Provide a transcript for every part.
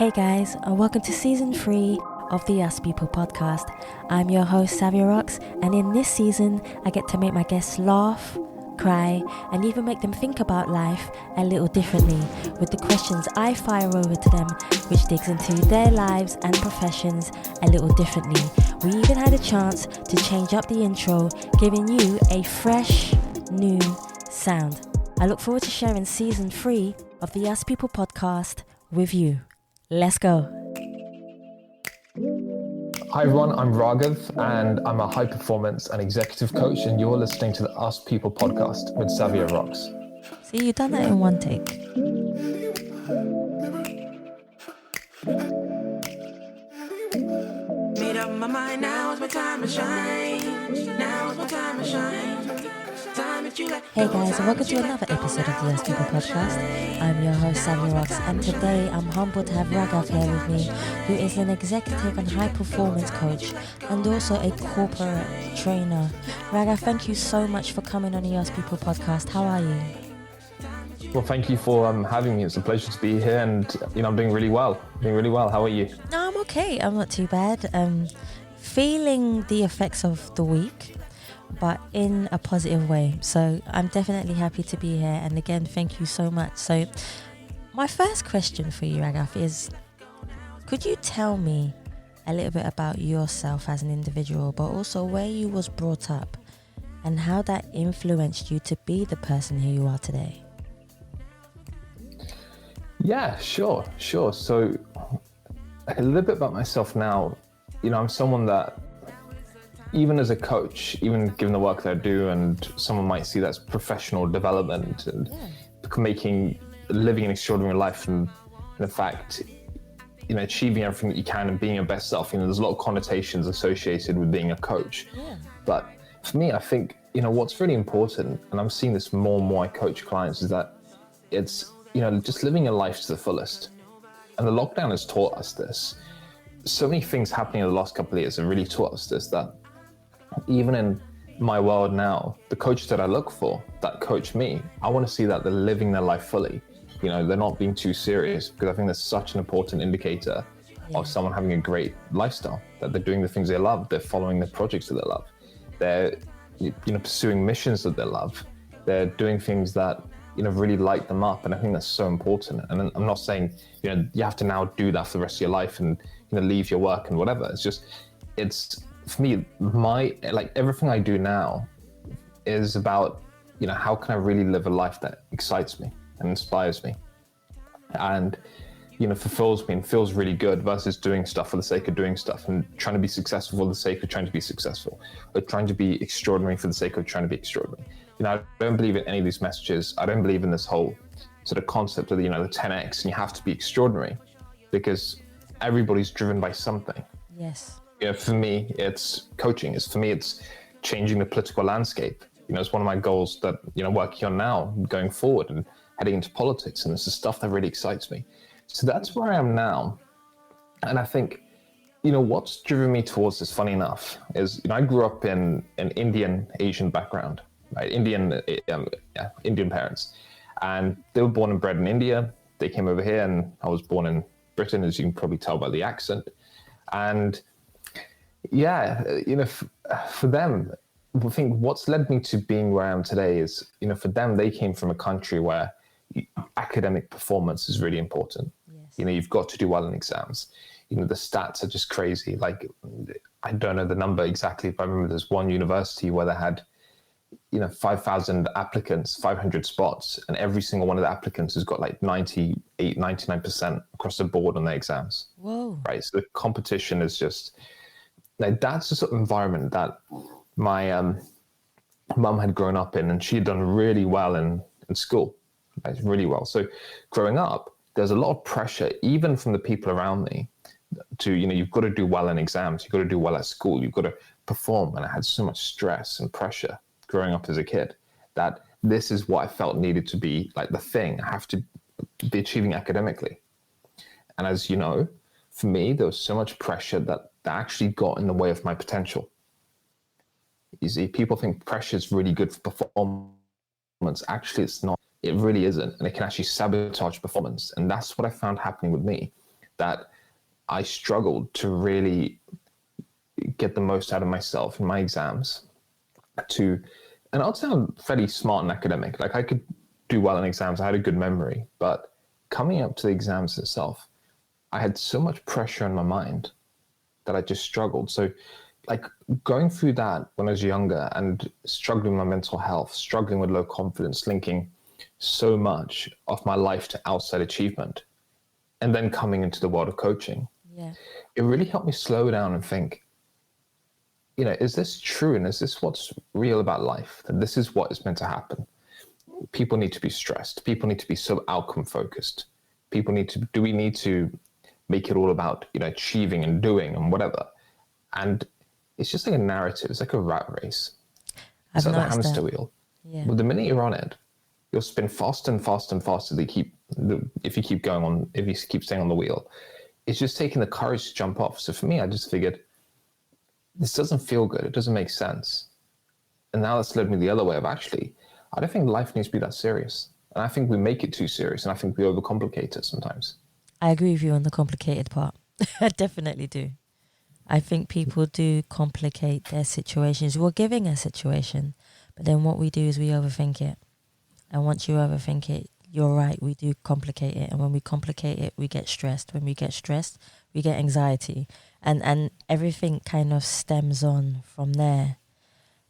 Hey guys, and welcome to season 3 of the Us People podcast. I'm your host, Savia Rocks, and in this season, I get to make my guests laugh, cry, and even make them think about life a little differently with the questions I fire over to them, which digs into their lives and professions a little differently. We even had a chance to change up the intro, giving you a fresh, new sound. I look forward to sharing season 3 of the Us People podcast with you. Let's go. Hi everyone, I'm Raghav and I'm a high performance and executive coach, and you're listening to the Us People podcast with Savia Rocks. See, you've done that in one take. Made up my mind, now's my time to shine. Now's my time to shine. Hey guys, and welcome to another episode of the Us People podcast. I'm your host, Savia Rocks, and today I'm humbled to have Raghav here with me, who is an executive and high performance coach and also a corporate trainer. Raghav, thank you so much for coming on the Us People podcast. How are you? Well, thank you for having me. It's a pleasure to be here, and I'm doing really well. How are you? No, I'm okay. I'm not too bad. Feeling the effects of the week, but in a positive way. So I'm definitely happy to be here. And again, thank you so much. So my first question for you, Raghav, is could you tell me a little bit about yourself as an individual, but also where you was brought up and how that influenced you to be the person who you are today? Yeah, sure. So a little bit about myself now. I'm someone that, even as a coach, even given the work that I do, and someone might see that as professional development and living an extraordinary life, and in fact, achieving everything that you can and being your best self. There's a lot of connotations associated with being a coach. Yeah. But for me, I think, what's really important, and I'm seeing this more and more I coach clients, is that it's, just living your life to the fullest. And the lockdown has taught us this. So many things happening in the last couple of years have really taught us this, that even in my world now, the coaches that I look for, that coach me, I want to see that they're living their life fully. They're not being too serious, because I think that's such an important indicator of someone having a great lifestyle, that they're doing the things they love, they're following the projects that they love, they're pursuing missions that they love, they're doing things that really light them up. And I think that's so important. And I'm not saying you have to now do that for the rest of your life and leave your work and whatever. It's for me, everything I do now is about, how can I really live a life that excites me and inspires me and, fulfills me and feels really good, versus doing stuff for the sake of doing stuff and trying to be successful for the sake of trying to be successful, or trying to be extraordinary for the sake of trying to be extraordinary. I don't believe in any of these messages. I don't believe in this whole sort of concept of the 10X and you have to be extraordinary, because everybody's driven by something. Yes. For me, it's coaching. For me, it's changing the political landscape. It's one of my goals that, working on now, going forward and heading into politics. And it's the stuff that really excites me. So that's where I am now. And I think, what's driven me towards this, funny enough, is, I grew up in an Indian Asian background, right? Indian parents. And they were born and bred in India. They came over here, and I was born in Britain, as you can probably tell by the accent. And for them, I think what's led me to being where I am today is, for them, they came from a country where academic performance is really important. Yes. You've got to do well in exams. The stats are just crazy. Like, I don't know the number exactly, but I remember there's one university where they had, 5,000 applicants, 500 spots, and every single one of the applicants has got like 98, 99% across the board on their exams. Whoa. Right. So the competition is just, that's the sort of environment that my mum had grown up in, and she had done really well in school, right? Really well. So growing up, there's a lot of pressure, even from the people around me, to, you've got to do well in exams, you've got to do well at school, you've got to perform. And I had so much stress and pressure growing up as a kid that this is what I felt needed to be like the thing. I have to be achieving academically. And as you know, for me, there was so much pressure that actually got in the way of my potential. You see, people think pressure is really good for performance. Actually, it's not. It really isn't. And it can actually sabotage performance. And that's what I found happening with me. that I struggled to really get the most out of myself in my exams. And I'd say I'm fairly smart and academic. Like I could do well in exams. I had a good memory, but coming up to the exams itself, I had so much pressure on my mind that I just struggled. So like going through that when I was younger and struggling with my mental health, struggling with low confidence, linking so much of my life to outside achievement, and then coming into the world of coaching, it really helped me slow down and think, is this true? And is this what's real about life? That this is what is meant to happen? People need to be stressed. People need to be so outcome focused. Do we need to make it all about, achieving and doing and whatever? And it's just like a narrative. It's like a rat race. It's like a hamster wheel. Yeah. But the minute you're on it, you'll spin faster and faster and faster. If you keep staying on the wheel, it's just taking the courage to jump off. So for me, I just figured, this doesn't feel good. It doesn't make sense. And now that's led me the other way of actually, I don't think life needs to be that serious. And I think we make it too serious. And I think we overcomplicate it sometimes. I agree with you on the complicated part. I definitely do. I think people do complicate their situations. We're giving a situation, but then what we do is we overthink it. And once you overthink it, you're right, we do complicate it. And when we complicate it, we get stressed. When we get stressed, we get anxiety. And everything kind of stems on from there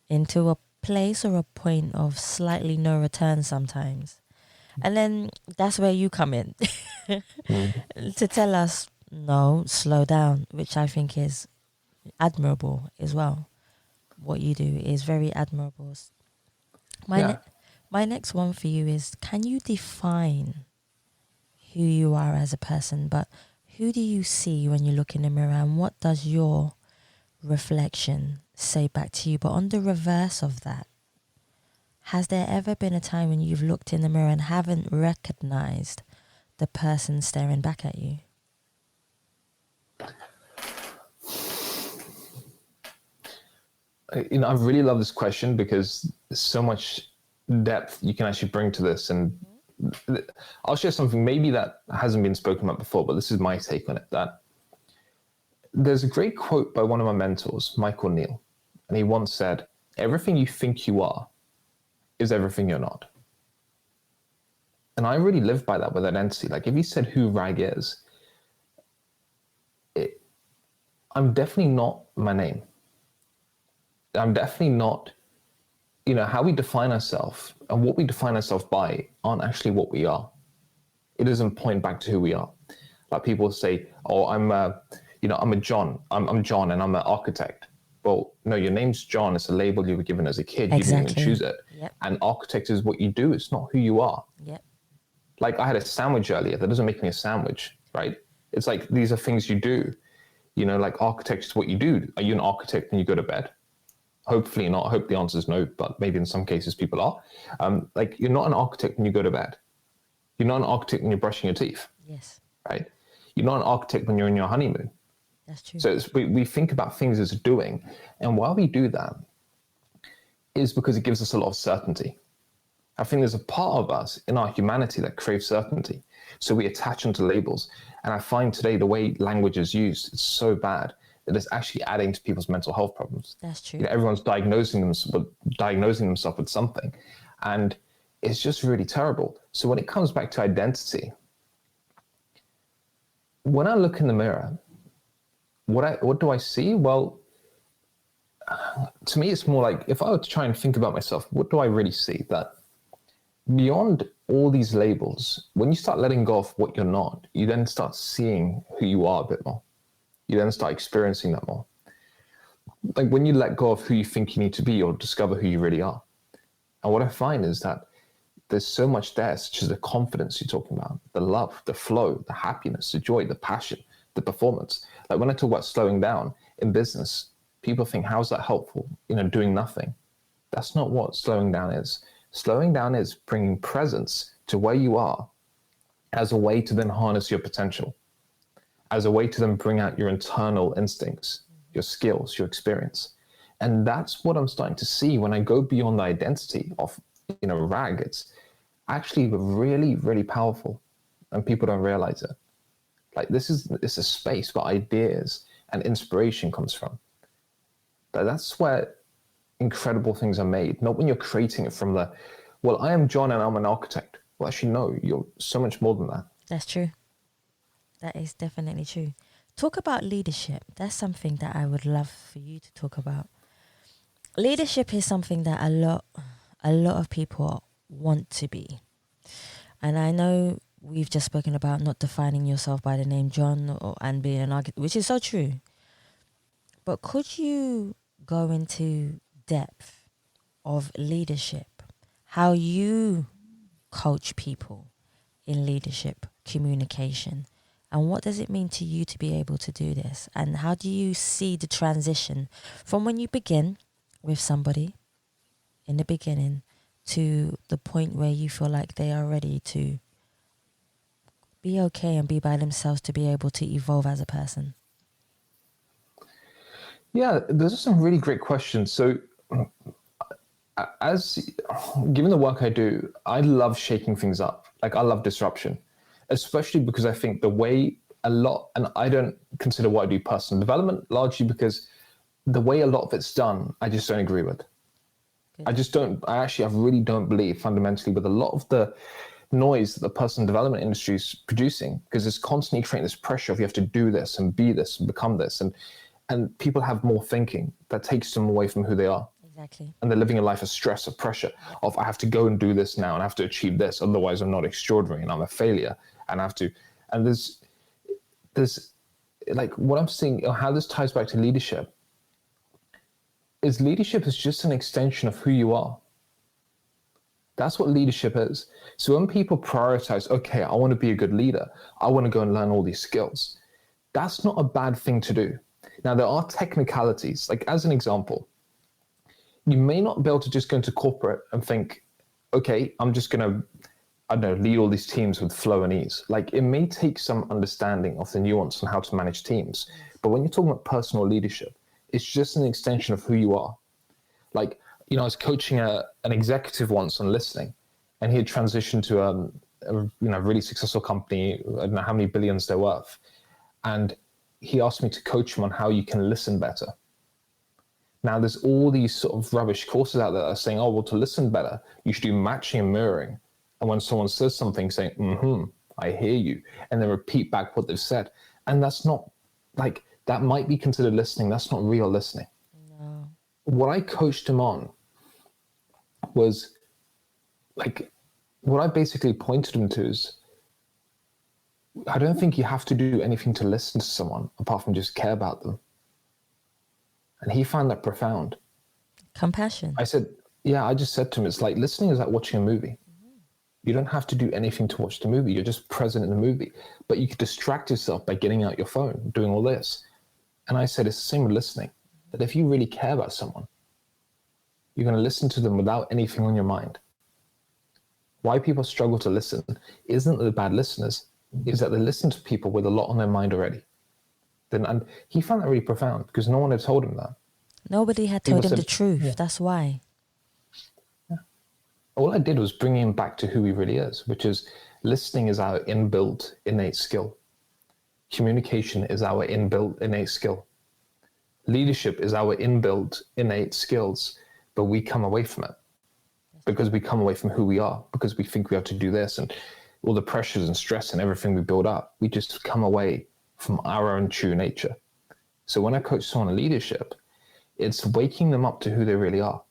into a place or a point of slightly no return sometimes. And then that's where you come in to tell us, no, slow down, which I think is admirable as well. What you do is very admirable. My next one for you is, can you define who you are as a person, but who do you see when you look in the mirror, and what does your reflection say back to you? But on the reverse of that, has there ever been a time when you've looked in the mirror and haven't recognized the person staring back at you? I really love this question because there's so much depth you can actually bring to this. And I'll share something maybe that hasn't been spoken about before, but this is my take on it. That there's a great quote by one of my mentors, Michael Neal, and he once said, "Everything you think you are is everything you're not." And I really live by that with identity. Like if you said who Rag is, I'm definitely not my name. I'm definitely not, how we define ourselves and what we define ourselves by aren't actually what we are. It doesn't point back to who we are. Like people say, "Oh, I'm a John. I'm John and I'm an architect." Well, no, your name's John. It's a label you were given as a kid. Exactly. You didn't even choose it. Yep. And architect is what you do. It's not who you are. Yep. Like I had a sandwich earlier. That doesn't make me a sandwich, right? It's like these are things you do. Like architect is what you do. Are you an architect when you go to bed? Hopefully not. I hope the answer is no, but maybe in some cases people are. You're not an architect when you go to bed. You're not an architect when you're brushing your teeth. Yes. Right? You're not an architect when you're in your honeymoon. That's true. So we think about things as doing. And why we do that is because it gives us a lot of certainty. I think there's a part of us in our humanity that craves certainty. So we attach onto labels. And I find today the way language is used, it's so bad that it's actually adding to people's mental health problems. That's true. Everyone's diagnosing themselves with something. And it's just really terrible. So when it comes back to identity, when I look in the mirror, what do I see? Well, to me, it's more like if I were to try and think about myself, what do I really see? That beyond all these labels, when you start letting go of what you're not, you then start seeing who you are a bit more. You then start experiencing that more. Like when you let go of who you think you need to be, you'll discover who you really are. And what I find is that there's so much there, such as the confidence you're talking about, the love, the flow, the happiness, the joy, the passion, the performance. Like when I talk about slowing down in business, people think, how's that helpful? Doing nothing. That's not what slowing down is. Slowing down is bringing presence to where you are as a way to then harness your potential, as a way to then bring out your internal instincts, your skills, your experience. And that's what I'm starting to see when I go beyond the identity of, Rag. It's actually really, really powerful, and people don't realize it. Like it's a space where ideas and inspiration comes from. But that's where incredible things are made, not when you're creating it from the, well, I am John and I'm an architect. Well, actually, no, you're so much more than that. That's true. That is definitely true. Talk about leadership. That's something that I would love for you to talk about. Leadership is something that a lot of people want to be. And I know we've just spoken about not defining yourself by the name John and being an architect, which is so true. But could you go into depth of leadership, how you coach people in leadership, communication, and what does it mean to you to be able to do this? And how do you see the transition from when you begin with somebody in the beginning to the point where you feel like they are ready to be okay and be by themselves, to be able to evolve as a person? Yeah, those are some really great questions. So as given the work I do, I love shaking things up. Like I love disruption, especially because I think the way and I don't consider what I do personal development largely because the way a lot of it's done, I just don't agree with. Good. I really don't believe fundamentally with a lot of the noise that the personal development industry is producing, because it's constantly creating this pressure of you have to do this and be this and become this. And people have more thinking that takes them away from who they are. Exactly. And they're living a life of stress, of pressure, of I have to go and do this now and I have to achieve this, otherwise I'm not extraordinary and I'm a failure. And I have to, and there's like what I'm seeing, how this ties back to leadership is just an extension of who you are. That's what leadership is. So when people prioritize, okay, I want to be a good leader, I want to go and learn all these skills, that's not a bad thing to do. Now, there are technicalities, like as an example, you may not be able to just go into corporate and think, okay, I'm just going to, I don't know, lead all these teams with flow and ease. Like it may take some understanding of the nuance on how to manage teams. But when you're talking about personal leadership, it's just an extension of who you are. Like, you know, I was coaching an executive once on listening, and he had transitioned to a really successful company. I don't know how many billions they're worth. And he asked me to coach him on how you can listen better. Now, there's all these sort of rubbish courses out there that are saying, oh, well, to listen better, you should do matching and mirroring. And when someone says something, saying, I hear you, and then repeat back what they've said. And that's not, like, that might be considered listening. That's not real listening. No. What I coached him on was, like, what I basically pointed him to is, I don't think you have to do anything to listen to someone apart from just care about them. And he found that profound. Compassion. I just said to him, it's like listening is like watching a movie. You don't have to do anything to watch the movie. You're just present in the movie. But you could distract yourself by getting out your phone, doing all this. And I said, it's the same with listening. That if you really care about someone, you're going to listen to them without anything on your mind. Why people struggle to listen isn't that they're bad listeners, is that they listen to people with a lot on their mind already. And he found that really profound because no one had told him that. Nobody had told him the truth. Yeah. That's why. Yeah. All I did was bring him back to who he really is, which is listening is our inbuilt innate skill. Communication is our inbuilt innate skill. Leadership is our inbuilt innate skills, but we come away from it because we come away from who we are, because we think we have to do this and all the pressures and stress and everything we build up. We just come away from our own true nature. So when I coach someone in leadership, it's waking them up to who they really are.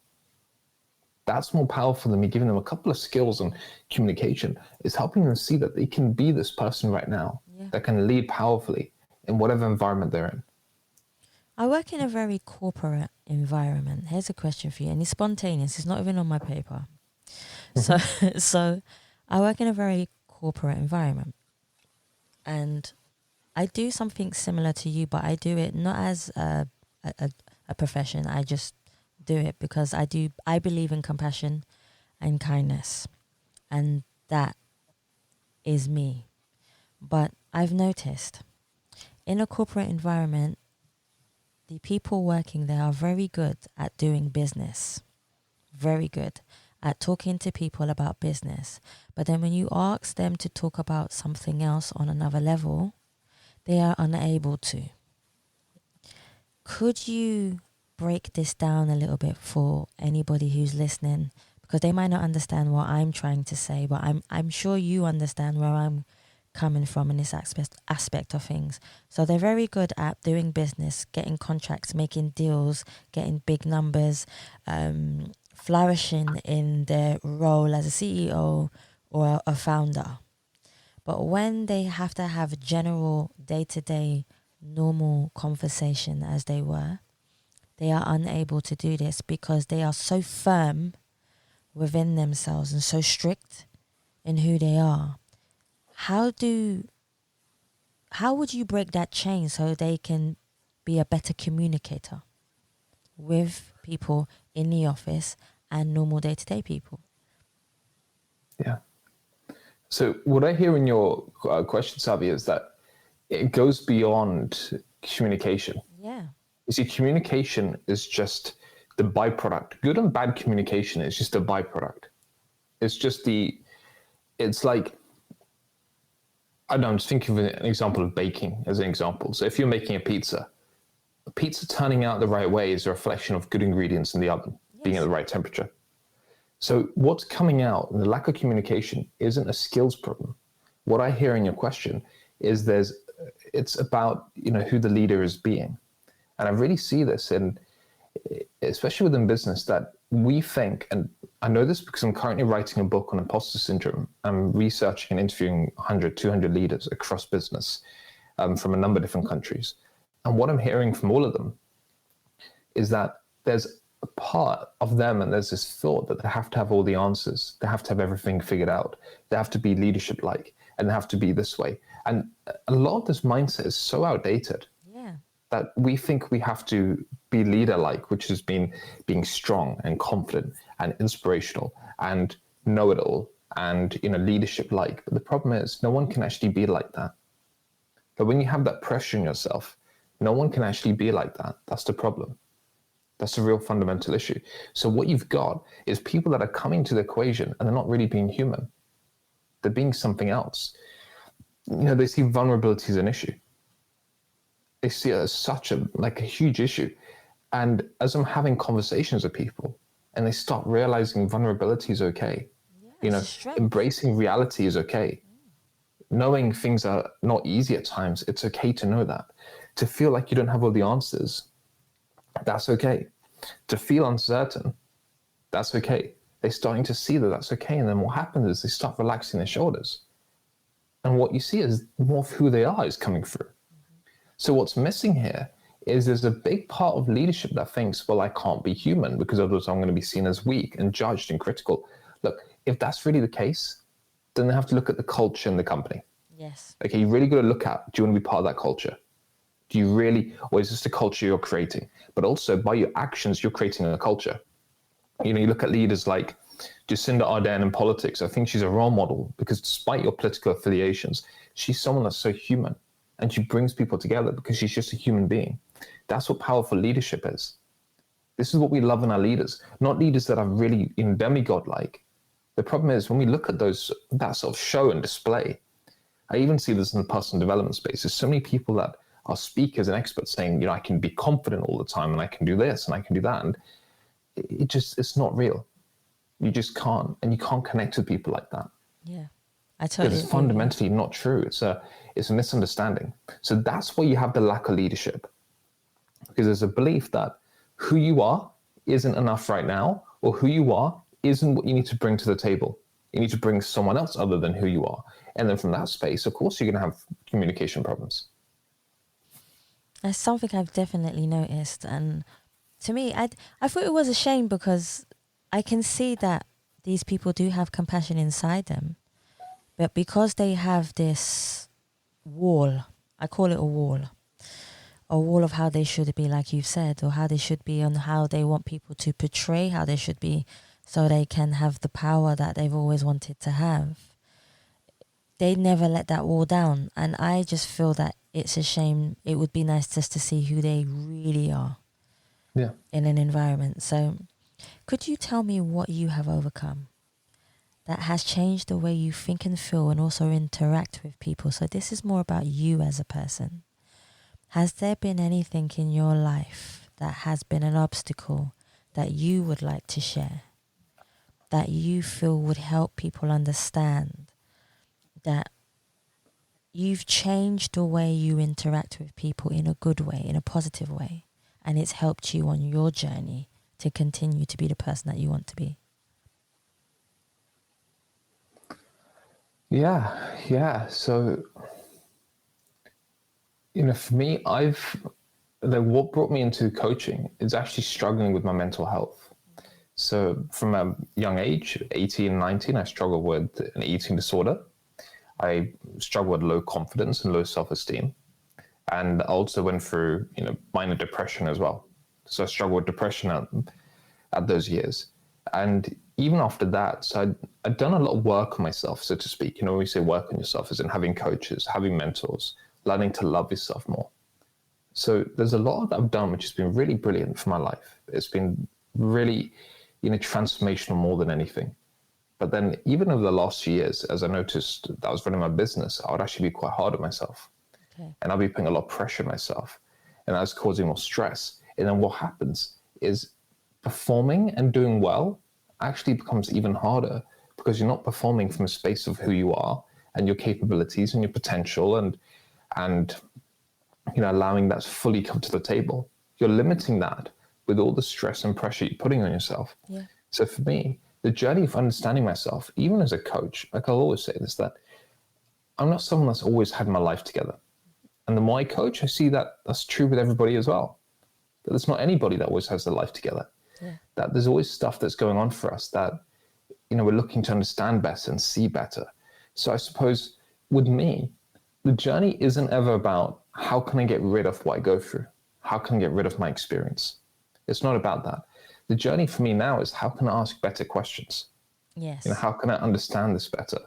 That's more powerful than me giving them a couple of skills on communication. It's helping them see that they can be this person right now that can lead powerfully in whatever environment they're in. I work in a very corporate environment. Here's a question for you, and it's spontaneous. It's not even on my paper. So I work in a very corporate environment, and I do something similar to you, but I do it not as a profession. I just do it because I believe in compassion and kindness, and that is me. But I've noticed in a corporate environment, the people working there are very good at doing business, very good at talking to people about business. But then when you ask them to talk about something else on another level, they are unable to. Could you break this down a little bit for anybody who's listening? Because they might not understand what I'm trying to say, but I'm sure you understand where I'm coming from in this aspect of things. So they're very good at doing business, getting contracts, making deals, getting big numbers, flourishing in their role as a CEO or a founder. But when they have to have general day-to-day normal conversation as they were, they are unable to do this because they are so firm within themselves and so strict in who they are. How would you break that chain so they can be a better communicator with people in the office and normal day-to-day people? Yeah. So what I hear in your question, Savi, is that it goes beyond communication. Yeah. You see, communication is just the byproduct. Good and bad communication is just a byproduct. It's like, I don't know, I'm just thinking of an example of baking as an example. So if you're making a pizza turning out the right way is a reflection of good ingredients in the oven, being at the right temperature. So what's coming out, the lack of communication, isn't a skills problem. What I hear in your question is it's about, who the leader is being. And I really see this especially within business, that we think, and I know this because I'm currently writing a book on imposter syndrome. I'm researching and interviewing 100, 200 leaders across business from a number of different countries. And what I'm hearing from all of them is that there's a part of them, and there's this thought that they have to have all the answers. They have to have everything figured out. They have to be leadership-like, and they have to be this way. And a lot of this mindset is so outdated. Yeah. That we think we have to be leader-like, which has been being strong and confident and inspirational and know-it-all and leadership-like. But the problem is no one can actually be like that. But when you have that pressure on yourself, no one can actually be like that. That's the problem. That's a real fundamental issue. So what you've got is people that are coming to the equation and they're not really being human. They're being something else. They see vulnerability as an issue. They see it as such a huge issue. And as I'm having conversations with people and they start realizing vulnerability is okay, embracing reality is okay. Knowing things are not easy at times, it's okay to know that. To feel like you don't have all the answers, that's okay. To feel uncertain, that's okay. They're starting to see that that's okay. And then what happens is they start relaxing their shoulders. And what you see is more of who they are is coming through. So what's missing here is there's a big part of leadership that thinks, well, I can't be human because otherwise I'm going to be seen as weak and judged and critical. Look, if that's really the case, then they have to look at the culture in the company. Yes. Okay, you really got to look at, do you want to be part of that culture? Do you really, or is this the culture you're creating? But also by your actions, you're creating a culture. You look at leaders like Jacinda Ardern in politics. I think she's a role model because despite your political affiliations, she's someone that's so human and she brings people together because she's just a human being. That's what powerful leadership is. This is what we love in our leaders, not leaders that are really demigod-like. The problem is when we look at that sort of show and display, I even see this in the personal development space. There's so many people that are speakers and experts saying, I can be confident all the time and I can do this and I can do that. And it's not real. You just can't. And you can't connect with people like that. Yeah, I totally agree. It's fundamentally not true. It's a misunderstanding. So that's where you have the lack of leadership. Because there's a belief that who you are isn't enough right now, or who you are isn't what you need to bring to the table. You need to bring someone else other than who you are. And then from that space, of course, you're going to have communication problems. That's something I've definitely noticed. And to me, I thought it was a shame because I can see that these people do have compassion inside them. But because they have this wall, I call it a wall of how they should be, like you've said, or how they should be and how they want people to portray how they should be so they can have the power that they've always wanted to have. They never let that wall down. And I just feel that it's a shame. It would be nice just to see who they really are in an environment. So could you tell me what you have overcome that has changed the way you think and feel and also interact with people. So this is more about you as a person. Has there been anything in your life that has been an obstacle that you would like to share, that you feel would help people understand that you've changed the way you interact with people in a good way, in a positive way, and it's helped you on your journey to continue to be the person that you want to be? Yeah. So, for me, what brought me into coaching is actually struggling with my mental health. So from a young age, 18, 19, I struggled with an eating disorder. I struggled with low confidence and low self-esteem. And I also went through, minor depression as well. So I struggled with depression at those years. And even after that, so I'd done a lot of work on myself, so to speak. When we say work on yourself, as in having coaches, having mentors, learning to love yourself more. So there's a lot that I've done, which has been really brilliant for my life. It's been really, transformational more than anything. But then even over the last few years, as I noticed that I was running my business, I would actually be quite hard on myself. Okay. And I'd be putting a lot of pressure on myself. And that was causing more stress. And then what happens is performing and doing well actually becomes even harder because you're not performing from a space of who you are and your capabilities and your potential and allowing that to fully come to the table. You're limiting that with all the stress and pressure you're putting on yourself. Yeah. So for me, the journey of understanding myself, even as a coach, like I'll always say this, that I'm not someone that's always had my life together. And the more I coach, I see that that's true with everybody as well. That there's not anybody that always has their life together. Yeah. That there's always stuff that's going on for us that, we're looking to understand better and see better. So I suppose with me, the journey isn't ever about how can I get rid of what I go through? How can I get rid of my experience? It's not about that. The journey for me now is how can I ask better questions? Yes. How can I understand this better?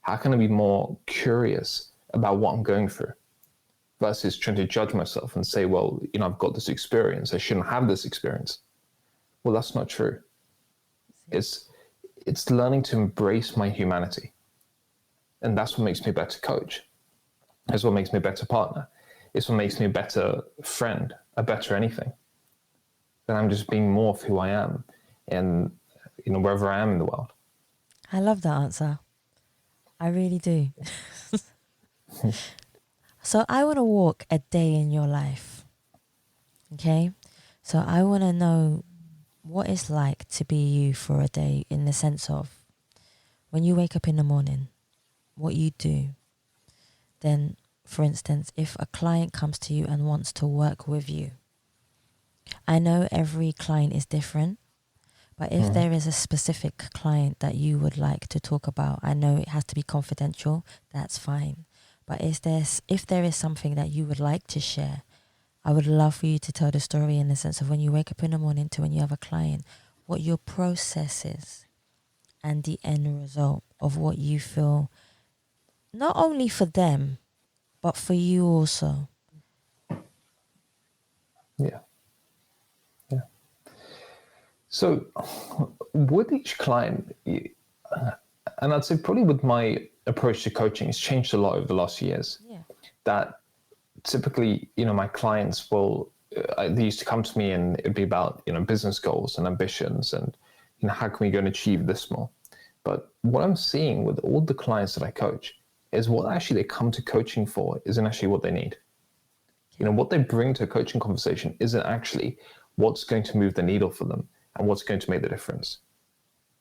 How can I be more curious about what I'm going through versus trying to judge myself and say, well, I've got this experience. I shouldn't have this experience. Well, that's not true. It's learning to embrace my humanity. And that's what makes me a better coach. It's what makes me a better partner. It's what makes me a better friend, a better anything. That I'm just being more of who I am and, wherever I am in the world. I love that answer. I really do. So I want to walk a day in your life. Okay? So I want to know what it's like to be you for a day, in the sense of when you wake up in the morning, what you do. Then, for instance, if a client comes to you and wants to work with you, I know every client is different, but if there is a specific client that you would like to talk about, I know it has to be confidential, that's fine. But if there is something that you would like to share, I would love for you to tell the story in the sense of when you wake up in the morning to when you have a client, what your process is and the end result of what you feel, not only for them, but for you also. Yeah. So with each client, and I'd say probably with my approach to coaching, it's changed a lot over the last years. Yeah. That typically, my clients they used to come to me and it'd be about, business goals and ambitions and, how can we go and achieve this more? But what I'm seeing with all the clients that I coach is what actually they come to coaching for isn't actually what they need. What they bring to a coaching conversation isn't actually what's going to move the needle for them and what's going to make the difference.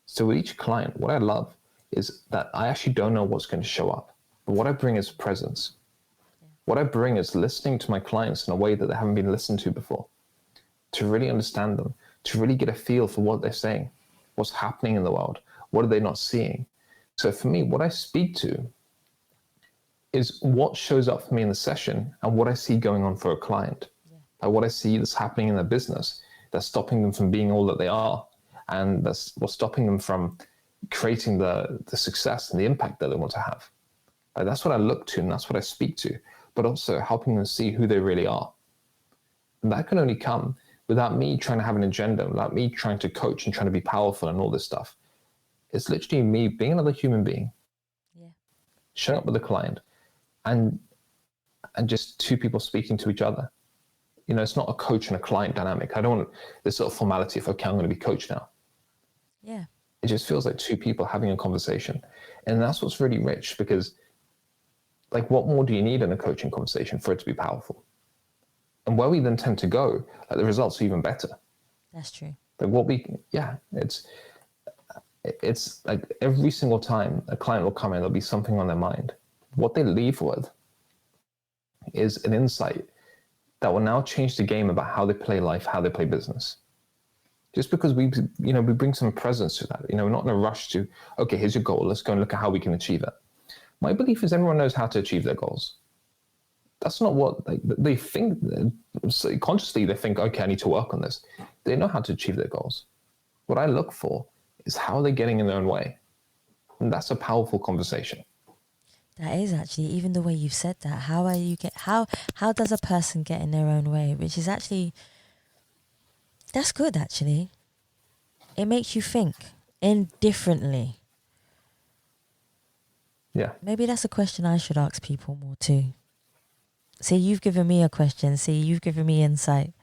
So with each client, what I love is that I actually don't know what's going to show up, but what I bring is presence. Yeah. What I bring is listening to my clients in a way that they haven't been listened to before, to really understand them, to really get a feel for what they're saying, what's happening in the world, what are they not seeing. So for me, what I speak to is what shows up for me in the session and what I see going on for a client. Yeah. Like what I see that's happening in their business that's stopping them from being all that they are, and that's what's stopping them from creating the success and the impact that they want to have. Like that's what I look to and that's what I speak to, but also helping them see who they really are. And that can only come without me trying to have an agenda, without me trying to coach and trying to be powerful and all this stuff. It's literally me being another human being, showing up with a client, and just two people speaking to each other. You know, it's not a coach and a client dynamic. I don't want this sort of formality of, okay, I'm going to be coach now. Yeah. It just feels like two people having a conversation. And that's what's really rich, because like, what more do you need in a coaching conversation for it to be powerful? And where we then tend to go, like, the results are even better. That's true. Like it's like every single time a client will come in, there'll be something on their mind. What they leave with is an insight that will now change the game about how they play life, how they play business. Just because we bring some presence to that. You know, we're not in a rush to, okay, here's your goal, let's go and look at how we can achieve it. My belief is everyone knows how to achieve their goals. That's not what they think. Consciously, they think, okay, I need to work on this. They know how to achieve their goals. What I look for is how they're getting in their own way. And that's a powerful conversation. That is actually, even the way you've said that, how does a person get in their own way? Which is actually, that's good actually. It makes you think indifferently. Yeah. Maybe that's a question I should ask people more too. See, you've given me a question. See, you've given me insight.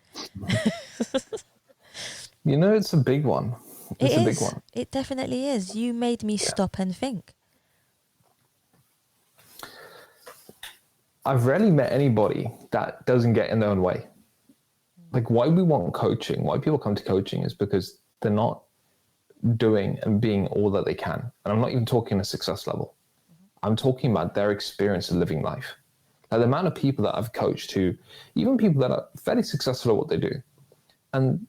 You know, it's a big one. It's a big one. It definitely is. You made me stop and think. I've rarely met anybody that doesn't get in their own way. Like, why we want coaching, why people come to coaching, is because they're not doing and being all that they can. And I'm not even talking a success level. I'm talking about their experience of living life. Like, the amount of people that I've coached who, even people that are fairly successful at what they do. And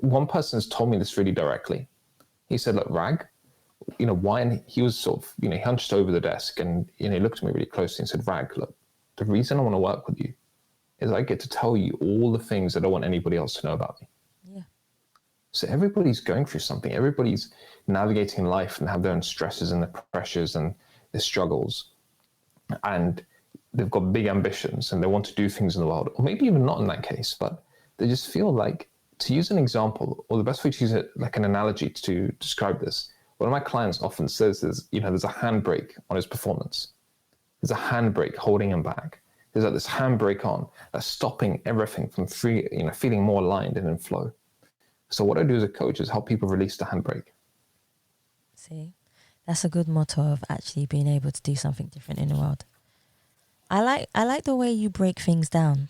one person has told me this really directly. He said, look, Rag, you know, why? And he was sort of, you know, he hunched over the desk and, you know, he looked at me really closely and said, Rag, look, the reason I want to work with you is I get to tell you all the things I don't want anybody else to know about me. Yeah. So everybody's going through something. Everybody's navigating life and have their own stresses and their pressures and their struggles. And they've got big ambitions and they want to do things in the world. Or maybe even not in that case, but they just feel like, to use an example, or the best way to use it, like an analogy to describe this, one of my clients often says is, you know, there's a handbrake on his performance. There's a handbrake holding him back. There's like this handbrake on that's stopping everything from feeling more aligned and in flow. So what I do as a coach is help people release the handbrake. See, that's a good motto of actually being able to do something different in the world. I like the way you break things down.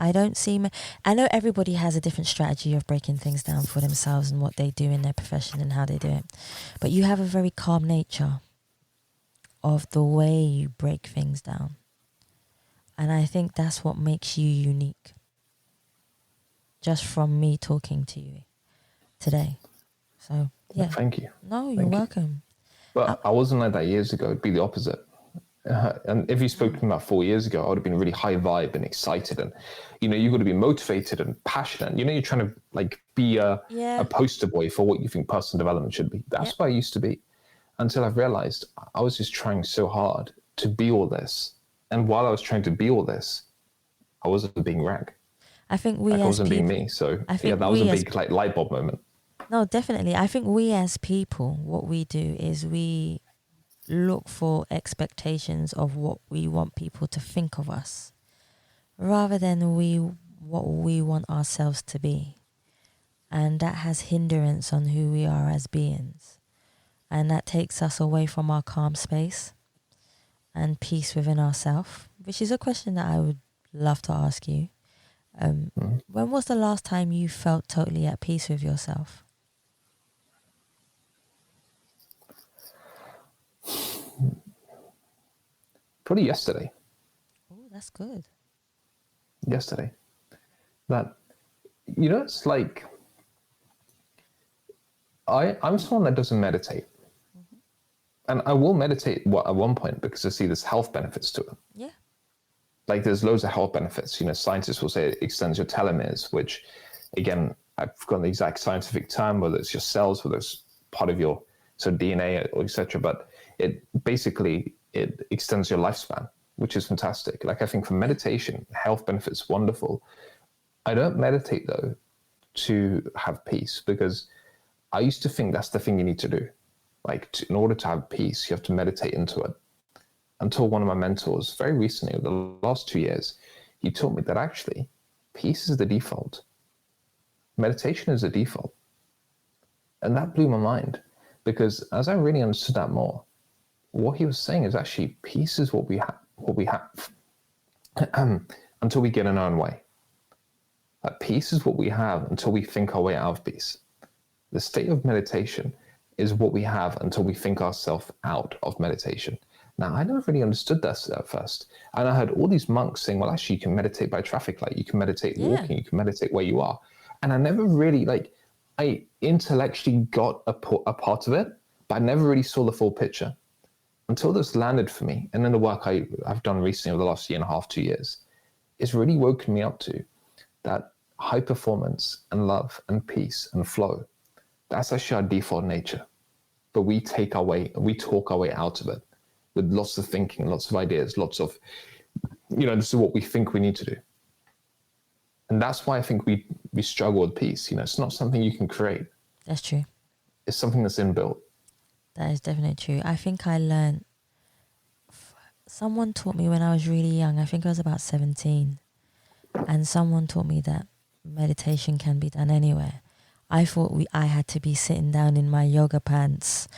I know everybody has a different strategy of breaking things down for themselves and what they do in their profession and how they do it. But you have a very calm nature of the way you break things down. And I think that's what makes you unique. Just from me talking to you today. So, yeah. Thank you. No, you're welcome. But I wasn't like that years ago. It'd be the opposite. And if you spoke to me about 4 years ago, I would have been really high vibe and excited. And, you know, you've got to be motivated and passionate. You know, you're trying to like be a poster boy for what you think personal development should be. That's what I used to be, until I've realized I was just trying so hard to be all this. And while I was trying to be all this, I wasn't being Rag. I think we I as wasn't people, being me. So that was a big like light bulb moment. No, definitely. I think we as people, what we do is we look for expectations of what we want people to think of us, rather than what we want ourselves to be. And that has hindrance on who we are as beings. And that takes us away from our calm space and peace within ourselves, which is a question that I would love to ask you. When was the last time you felt totally at peace with yourself? Probably yesterday. Oh, that's good. Yesterday. That, you know, it's like, I'm someone that doesn't meditate. And I will meditate at one point because I see there's health benefits to it. Yeah. Like, there's loads of health benefits. You know, scientists will say it extends your telomeres, which, again, I've forgotten the exact scientific term, whether it's your cells, whether it's part of your DNA, or etc. But it extends your lifespan, which is fantastic. Like, I think for meditation, health benefits, wonderful. I don't meditate, though, to have peace, because I used to think that's the thing you need to do. Like in order to have peace, you have to meditate into it. Until one of my mentors, very recently, the last 2 years, he taught me that actually peace is the default. Meditation is the default. And that blew my mind, because as I really understood that more, what he was saying is actually peace is what we have until we get in our own way. Peace is what we have until we think our way out of peace. The state of meditation is what we have until we think ourselves out of meditation. Now, I never really understood that at first. And I heard all these monks saying, well, actually, you can meditate by traffic light. You can meditate walking. You can meditate where you are. And I never really, I intellectually got a part of it, but I never really saw the full picture until this landed for me. And then the work I've done recently over the last 1.5 to 2 years, it's really woken me up to that high performance and love and peace and flow. That's actually our default nature. But we talk our way out of it with lots of thinking, lots of ideas, lots of, this is what we think we need to do. And that's why I think we struggle with peace. It's not something you can create. That's true. It's something that's inbuilt. That is definitely true. I think I learned, someone taught me when I was really young, I think I was about 17, and someone taught me that meditation can be done anywhere. I thought I had to be sitting down in my yoga pants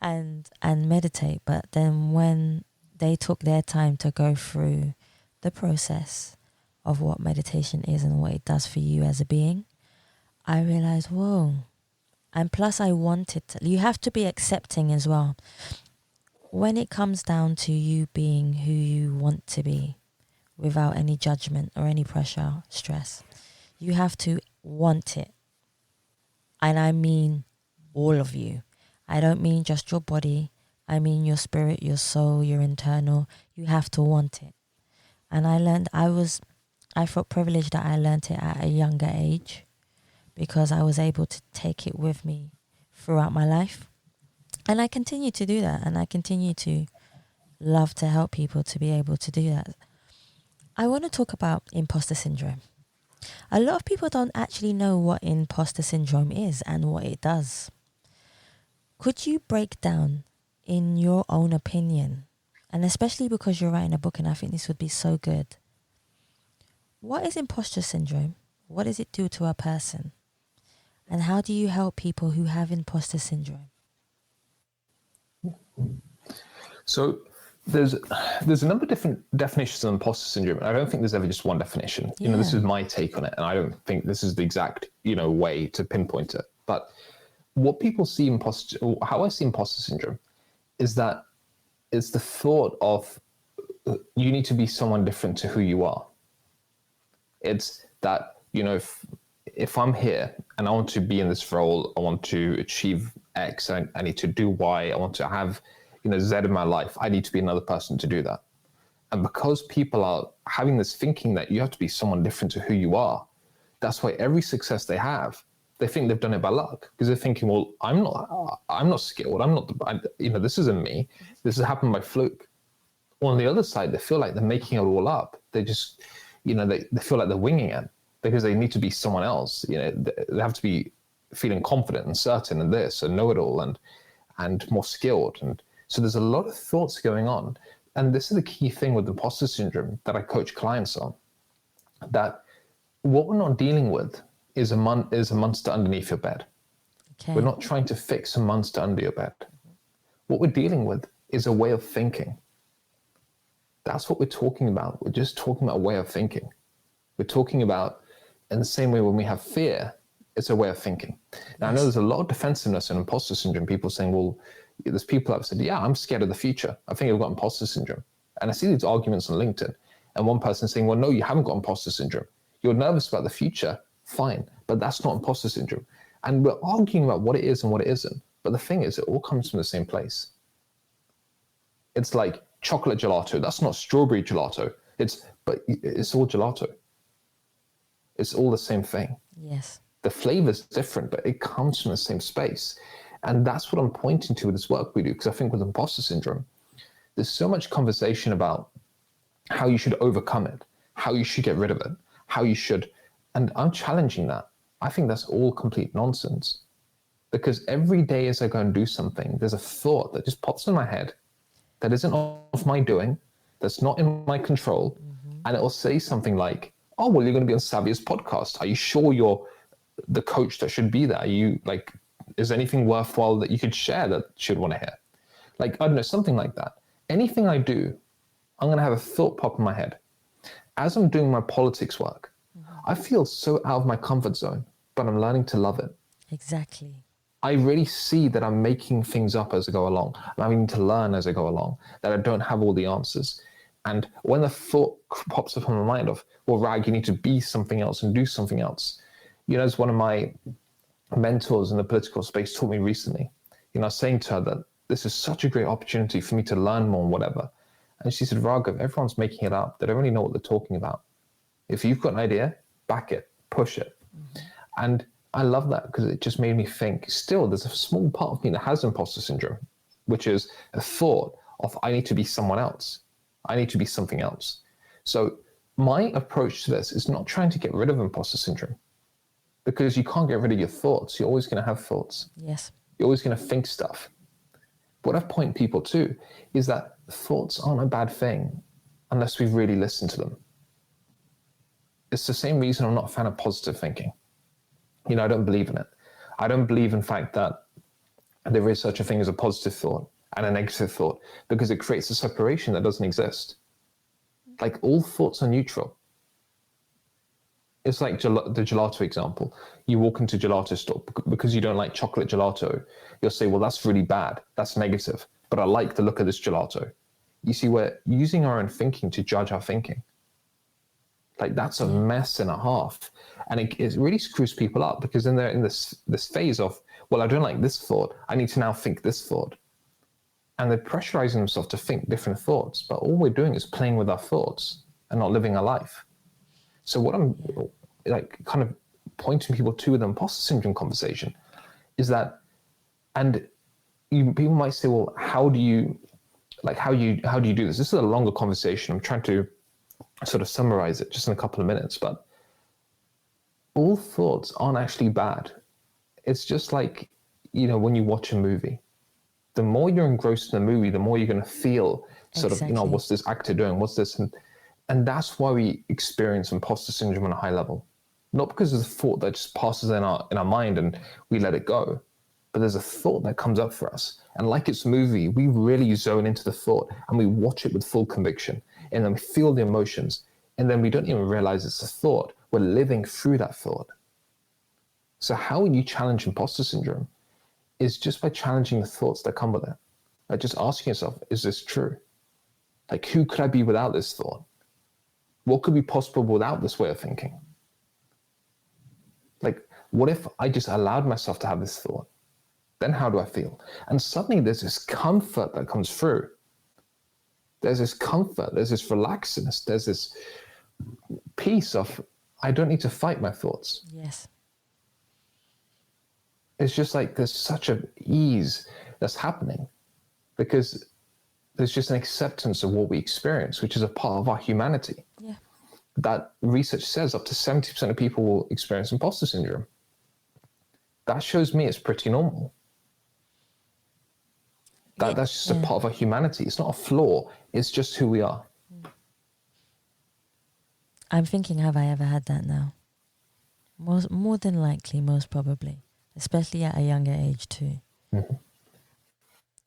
and meditate. But then when they took their time to go through the process of what meditation is and what it does for you as a being, I realized, whoa. And plus I wanted to, you have to be accepting as well. When it comes down to you being who you want to be without any judgment or any pressure, stress, you have to want it. And I mean all of you. I don't mean just your body. I mean your spirit, your soul, your internal. You have to want it. And I felt privileged that I learned it at a younger age, because I was able to take it with me throughout my life. And I continue to do that. And I continue to love to help people to be able to do that. I want to talk about imposter syndrome. A lot of people don't actually know what imposter syndrome is and what it does. Could you break down, in your own opinion, and especially because you're writing a book and I think this would be so good, what is imposter syndrome? What does it do to a person? And how do you help people who have imposter syndrome? So there's a number of different definitions of imposter syndrome. I don't think there's ever just one definition. Yeah. This is my take on it, and I don't think this is the exact, way to pinpoint it. But what people see how I see imposter syndrome is that it's the thought of you need to be someone different to who you are. It's that, if I'm here and I want to be in this role, I want to achieve X, I need to do Y, I want to have, Z in my life, I need to be another person to do that. And because people are having this thinking that you have to be someone different to who you are, that's why every success they have, they think they've done it by luck, because they're thinking, well, I'm not skilled. This isn't me. This has happened by fluke. Or on the other side, they feel like they're making it all up. They just, they feel like they're winging it because they need to be someone else. They have to be feeling confident and certain and this and know-it-all and more skilled. And so there's a lot of thoughts going on. And this is the key thing with imposter syndrome that I coach clients on, that what we're not dealing with is a monster underneath your bed. Okay. We're not trying to fix a monster under your bed. What we're dealing with is a way of thinking. That's what we're talking about. We're just talking about a way of thinking. We're talking about, in the same way when we have fear, it's a way of thinking. Now, I know there's a lot of defensiveness in imposter syndrome. People saying, well, there's people that have said, yeah, I'm scared of the future. I think I've got imposter syndrome. And I see these arguments on LinkedIn. And one person saying, well, no, you haven't got imposter syndrome. You're nervous about the future. Fine. But that's not imposter syndrome. And we're arguing about what it is and what it isn't. But the thing is, it all comes from the same place. It's like chocolate gelato. That's not strawberry gelato. But it's all gelato. It's all the same thing. Yes. The flavor's different, but it comes from the same space. And that's what I'm pointing to with this work we do, because I think with imposter syndrome, there's so much conversation about how you should overcome it, how you should get rid of it, and I'm challenging that. I think that's all complete nonsense. Because every day as I go and do something, there's a thought that just pops in my head that isn't of my doing, that's not in my control. And it will say something like, oh, well, you're going to be on Saviour's podcast. Are you sure you're the coach that should be there? Are you like, is anything worthwhile that you could share that she'd want to hear? Like, I don't know, something like that. Anything I do, I'm going to have a thought pop in my head. As I'm doing my politics work, I feel so out of my comfort zone, but I'm learning to love it. Exactly. I really see that I'm making things up as I go along. I'm having to learn as I go along, that I don't have all the answers. And when the thought pops up in my mind of, well, Rag, you need to be something else and do something else. You know, as one of my mentors in the political space taught me recently, you know, I was saying to her that this is such a great opportunity for me to learn more and whatever. And she said, Raghav, everyone's making it up. They don't really know what they're talking about. If you've got an idea, back it, push it. And I love that because it just made me think, still, there's a small part of me that has imposter syndrome, which is a thought of, I need to be someone else. I need to be something else. So my approach to this is not trying to get rid of imposter syndrome, because you can't get rid of your thoughts. You're always going to have thoughts. Yes. You're always going to think stuff. What I point people to is that thoughts aren't a bad thing unless we really listen to them. It's the same reason I'm not a fan of positive thinking. You know, I don't believe in it. I don't believe in fact that there is such a thing as a positive thought and a negative thought, because it creates a separation that doesn't exist. Like, all thoughts are neutral. It's like the gelato example. You walk into a gelato store because you don't like chocolate gelato. You'll say, well, that's really bad. That's negative. But I like the look of this gelato. You see, we're using our own thinking to judge our thinking. Like, that's a mess and a half. And it really screws people up, because then they're in this phase of, well, I don't like this thought. I need to now think this thought. And they're pressurizing themselves to think different thoughts. But all we're doing is playing with our thoughts and not living our life. So what I'm like kind of pointing people to with the imposter syndrome conversation is that, and people might say, well, how do you do this? This is a longer conversation. I'm trying to sort of summarize it just in a couple of minutes, but all thoughts aren't actually bad. It's just like, you know, when you watch a movie, the more you're engrossed in the movie, the more you're going to feel sort of, you know, what's this actor doing? What's this? And that's why we experience imposter syndrome on a high level. Not because of the thought that just passes in our mind and we let it go, but there's a thought that comes up for us. And like it's a movie, we really zone into the thought and we watch it with full conviction. And then we feel the emotions. And then we don't even realize it's a thought. We're living through that thought. So how you challenge imposter syndrome is just by challenging the thoughts that come with it. Like, just asking yourself, is this true? Like, who could I be without this thought? What could be possible without this way of thinking? Like, what if I just allowed myself to have this thought? Then how do I feel? And suddenly there's this comfort that comes through. There's this comfort, there's this relaxedness, there's this peace of, I don't need to fight my thoughts. Yes. It's just like there's such an ease that's happening, because there's just an acceptance of what we experience, which is a part of our humanity. Yeah. That research says up to 70% of people will experience imposter syndrome. That shows me it's pretty normal. That's just a part of our humanity. It's not a flaw. It's just who we are. I'm thinking, have I ever had that now? More than likely, most probably. Especially at a younger age too. Mm-hmm.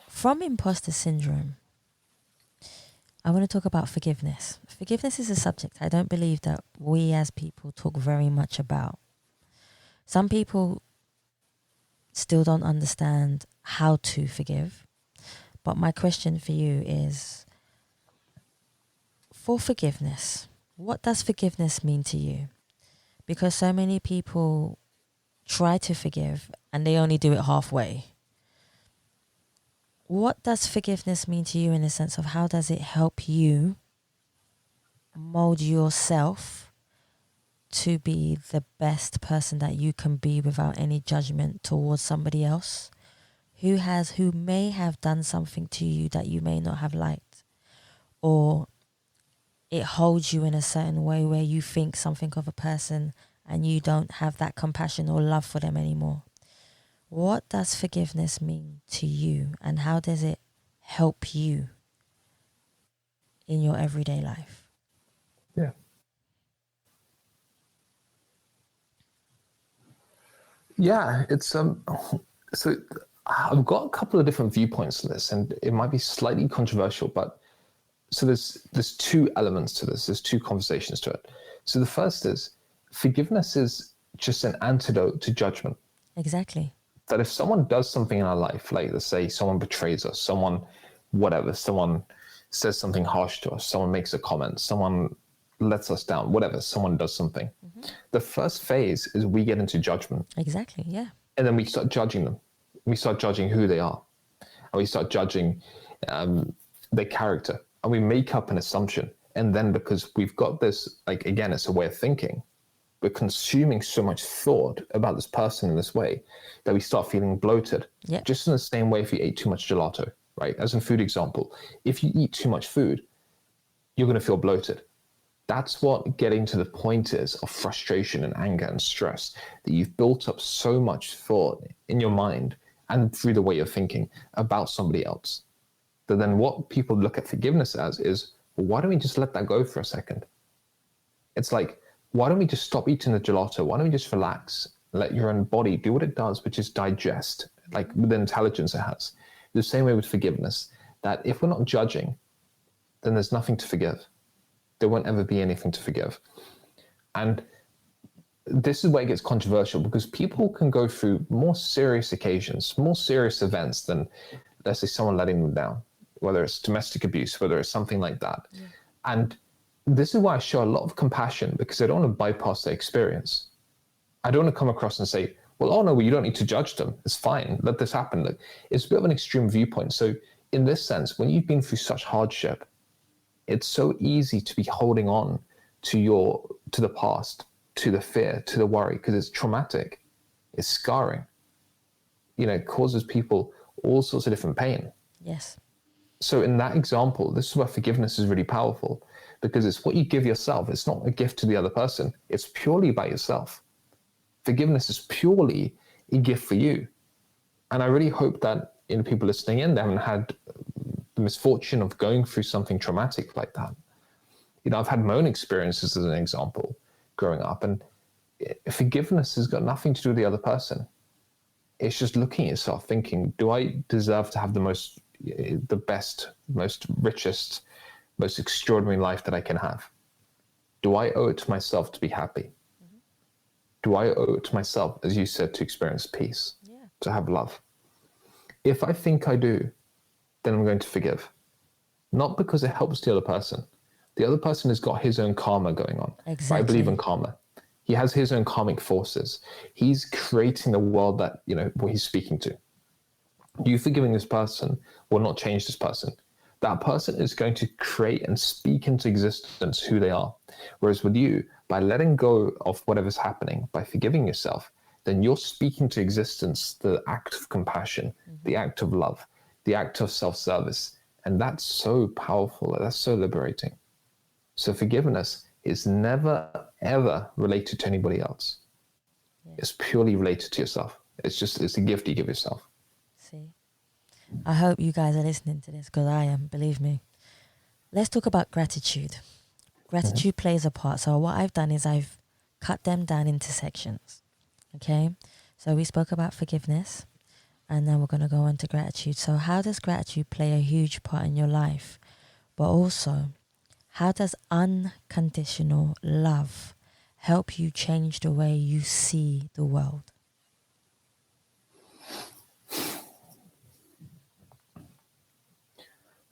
From imposter syndrome, I want to talk about forgiveness. Forgiveness is a subject I don't believe that we as people talk very much about. Some people still don't understand how to forgive. But my question for you is, for forgiveness, what does forgiveness mean to you? Because so many people try to forgive and they only do it halfway. What does forgiveness mean to you in the sense of how does it help you mold yourself to be the best person that you can be without any judgment towards somebody else who may have done something to you that you may not have liked, or it holds you in a certain way where you think something of a person and you don't have that compassion or love for them anymore? What does forgiveness mean to you, and how does it help you in your everyday life? Yeah. Yeah, it's so I've got a couple of different viewpoints on this, and it might be slightly controversial, but so there's two elements to this. There's two conversations to it. So the first is forgiveness is just an antidote to judgment. Exactly. That if someone does something in our life, like let's say someone betrays us, someone says something harsh to us, someone makes a comment, someone lets us down, whatever, someone does something. The first phase is we get into judgment. Exactly, yeah. And then we start judging them. We start judging who they are. And we start judging their character. And we make up an assumption. And then because we've got this, like, again, it's a way of thinking. We're consuming so much thought about this person in this way that we start feeling bloated. Yeah. Just in the same way if you ate too much gelato, right? As in food example, if you eat too much food, you're going to feel bloated. That's what getting to the point is of frustration and anger and stress, that you've built up so much thought in your mind and through the way you're thinking about somebody else. But then what people look at forgiveness as is, well, why don't we just let that go for a second? It's like, why don't we just stop eating the gelato? Why don't we just relax, let your own body do what it does, which is digest, like with the intelligence it has. The same way with forgiveness, that if we're not judging, then there's nothing to forgive. There won't ever be anything to forgive. And this is where it gets controversial, because people can go through more serious occasions, more serious events than, let's say, someone letting them down, whether it's domestic abuse, whether it's something like that. Yeah. And this is why I show a lot of compassion, because I don't want to bypass their experience. I don't want to come across and say, well, oh no, well, you don't need to judge them. It's fine. Let this happen. Like, it's a bit of an extreme viewpoint. So in this sense, when you've been through such hardship, it's so easy to be holding on to the past, to the fear, to the worry, because it's traumatic. It's scarring. You know, it causes people all sorts of different pain. Yes. So in that example, this is where forgiveness is really powerful, because it's what you give yourself. It's not a gift to the other person. It's purely about yourself. Forgiveness is purely a gift for you. And I really hope that people listening in, they haven't had the misfortune of going through something traumatic like that. You know, I've had my own experiences as an example growing up, and forgiveness has got nothing to do with the other person. It's just looking at yourself thinking, do I deserve to have the best, most richest, most extraordinary life that I can have? Do I owe it to myself to be happy? Mm-hmm. Do I owe it to myself, as you said, to experience peace, to have love? If I think I do, then I'm going to forgive. Not because it helps the other person. The other person has got his own karma going on. Exactly. I believe in karma. He has his own karmic forces. He's creating the world that, what he's speaking to. You forgiving this person will not change this person. That person is going to create and speak into existence who they are. Whereas with you, by letting go of whatever's happening, by forgiving yourself, then you're speaking to existence the act of compassion, the act of love, the act of self-service. And that's so powerful. That's so liberating. So forgiveness is never, ever related to anybody else. Yeah. It's purely related to yourself. It's a gift you give yourself. See, I hope you guys are listening to this, because I am, believe me. Let's talk about gratitude. Gratitude plays a part. So what I've done is I've cut them down into sections. Okay? So we spoke about forgiveness, and then we're going to go on to gratitude. So how does gratitude play a huge part in your life? But also, how does unconditional love help you change the way you see the world?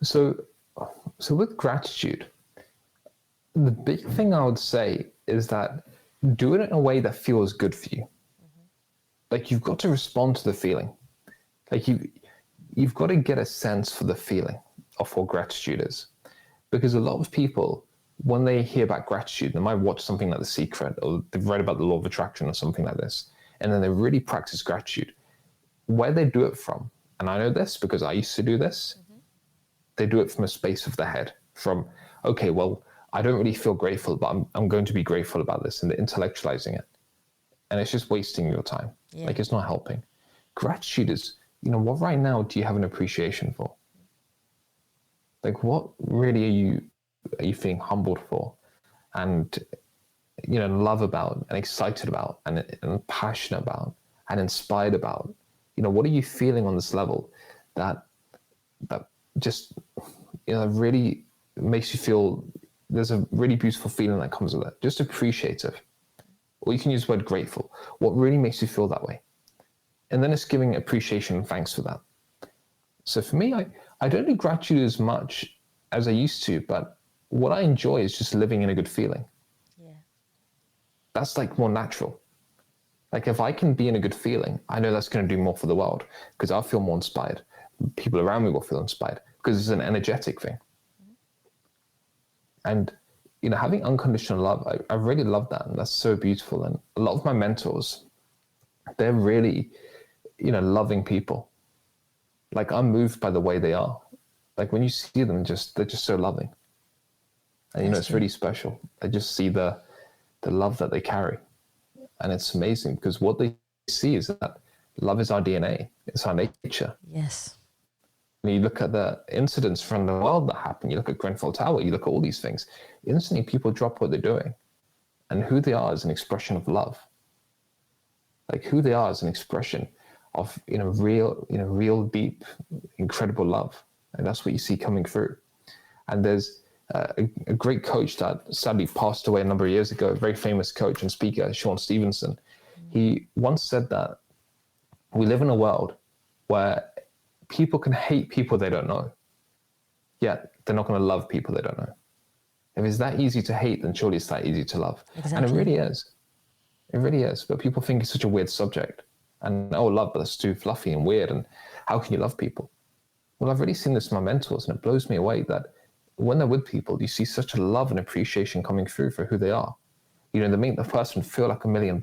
So with gratitude, the big thing I would say is that do it in a way that feels good for you. Mm-hmm. Like, you've got to respond to the feeling. Like, you've got to get a sense for the feeling of what gratitude is. Because a lot of people, when they hear about gratitude, they might watch something like The Secret, or they've read about the law of attraction or something like this, and then they really practice gratitude. Where they do it from, and I know this because I used to do this, they do it from a space of the head, from, okay, well, I don't really feel grateful, but I'm going to be grateful about this, and they're intellectualizing it. And it's just wasting your time. Yeah. Like, it's not helping. gratitude is, what right now do you have an appreciation for? Like, what really are you feeling humbled for, and love about, and excited about, and passionate about, and inspired about? What are you feeling on this level that just really makes you feel? There's a really beautiful feeling that comes with it. Just appreciative, or you can use the word grateful. What really makes you feel that way? And then it's giving appreciation and thanks for that. So for me, I don't do gratitude as much as I used to, but what I enjoy is just living in a good feeling. Yeah. That's like more natural. Like if I can be in a good feeling, I know that's going to do more for the world, because I'll feel more inspired. People around me will feel inspired, because it's an energetic thing. And, having unconditional love, I really love that. And that's so beautiful. And a lot of my mentors, they're really, loving people. Like I'm moved by the way they are. Like when you see them, they're just so loving. And, it's really special. I just see the love that they carry. And it's amazing, because what they see is that love is our DNA. It's our nature. Yes. When you look at the incidents from the world that happen, you look at Grenfell Tower, you look at all these things, instantly people drop what they're doing. And who they are is an expression of love. Like who they are is an expression of, real deep, incredible love. And that's what you see coming through. And there's a great coach that sadly passed away a number of years ago, a very famous coach and speaker, Sean Stevenson. He once said that we live in a world where people can hate people they don't know, yet they're not going to love people they don't know. If it's that easy to hate, then surely it's that easy to love. Exactly. And it really is. It really is. But people think it's such a weird subject. And, love, but that's too fluffy and weird. And how can you love people? Well, I've really seen this with my mentors, and it blows me away that when they're with people, you see such a love and appreciation coming through for who they are. They make the person feel like $1 million.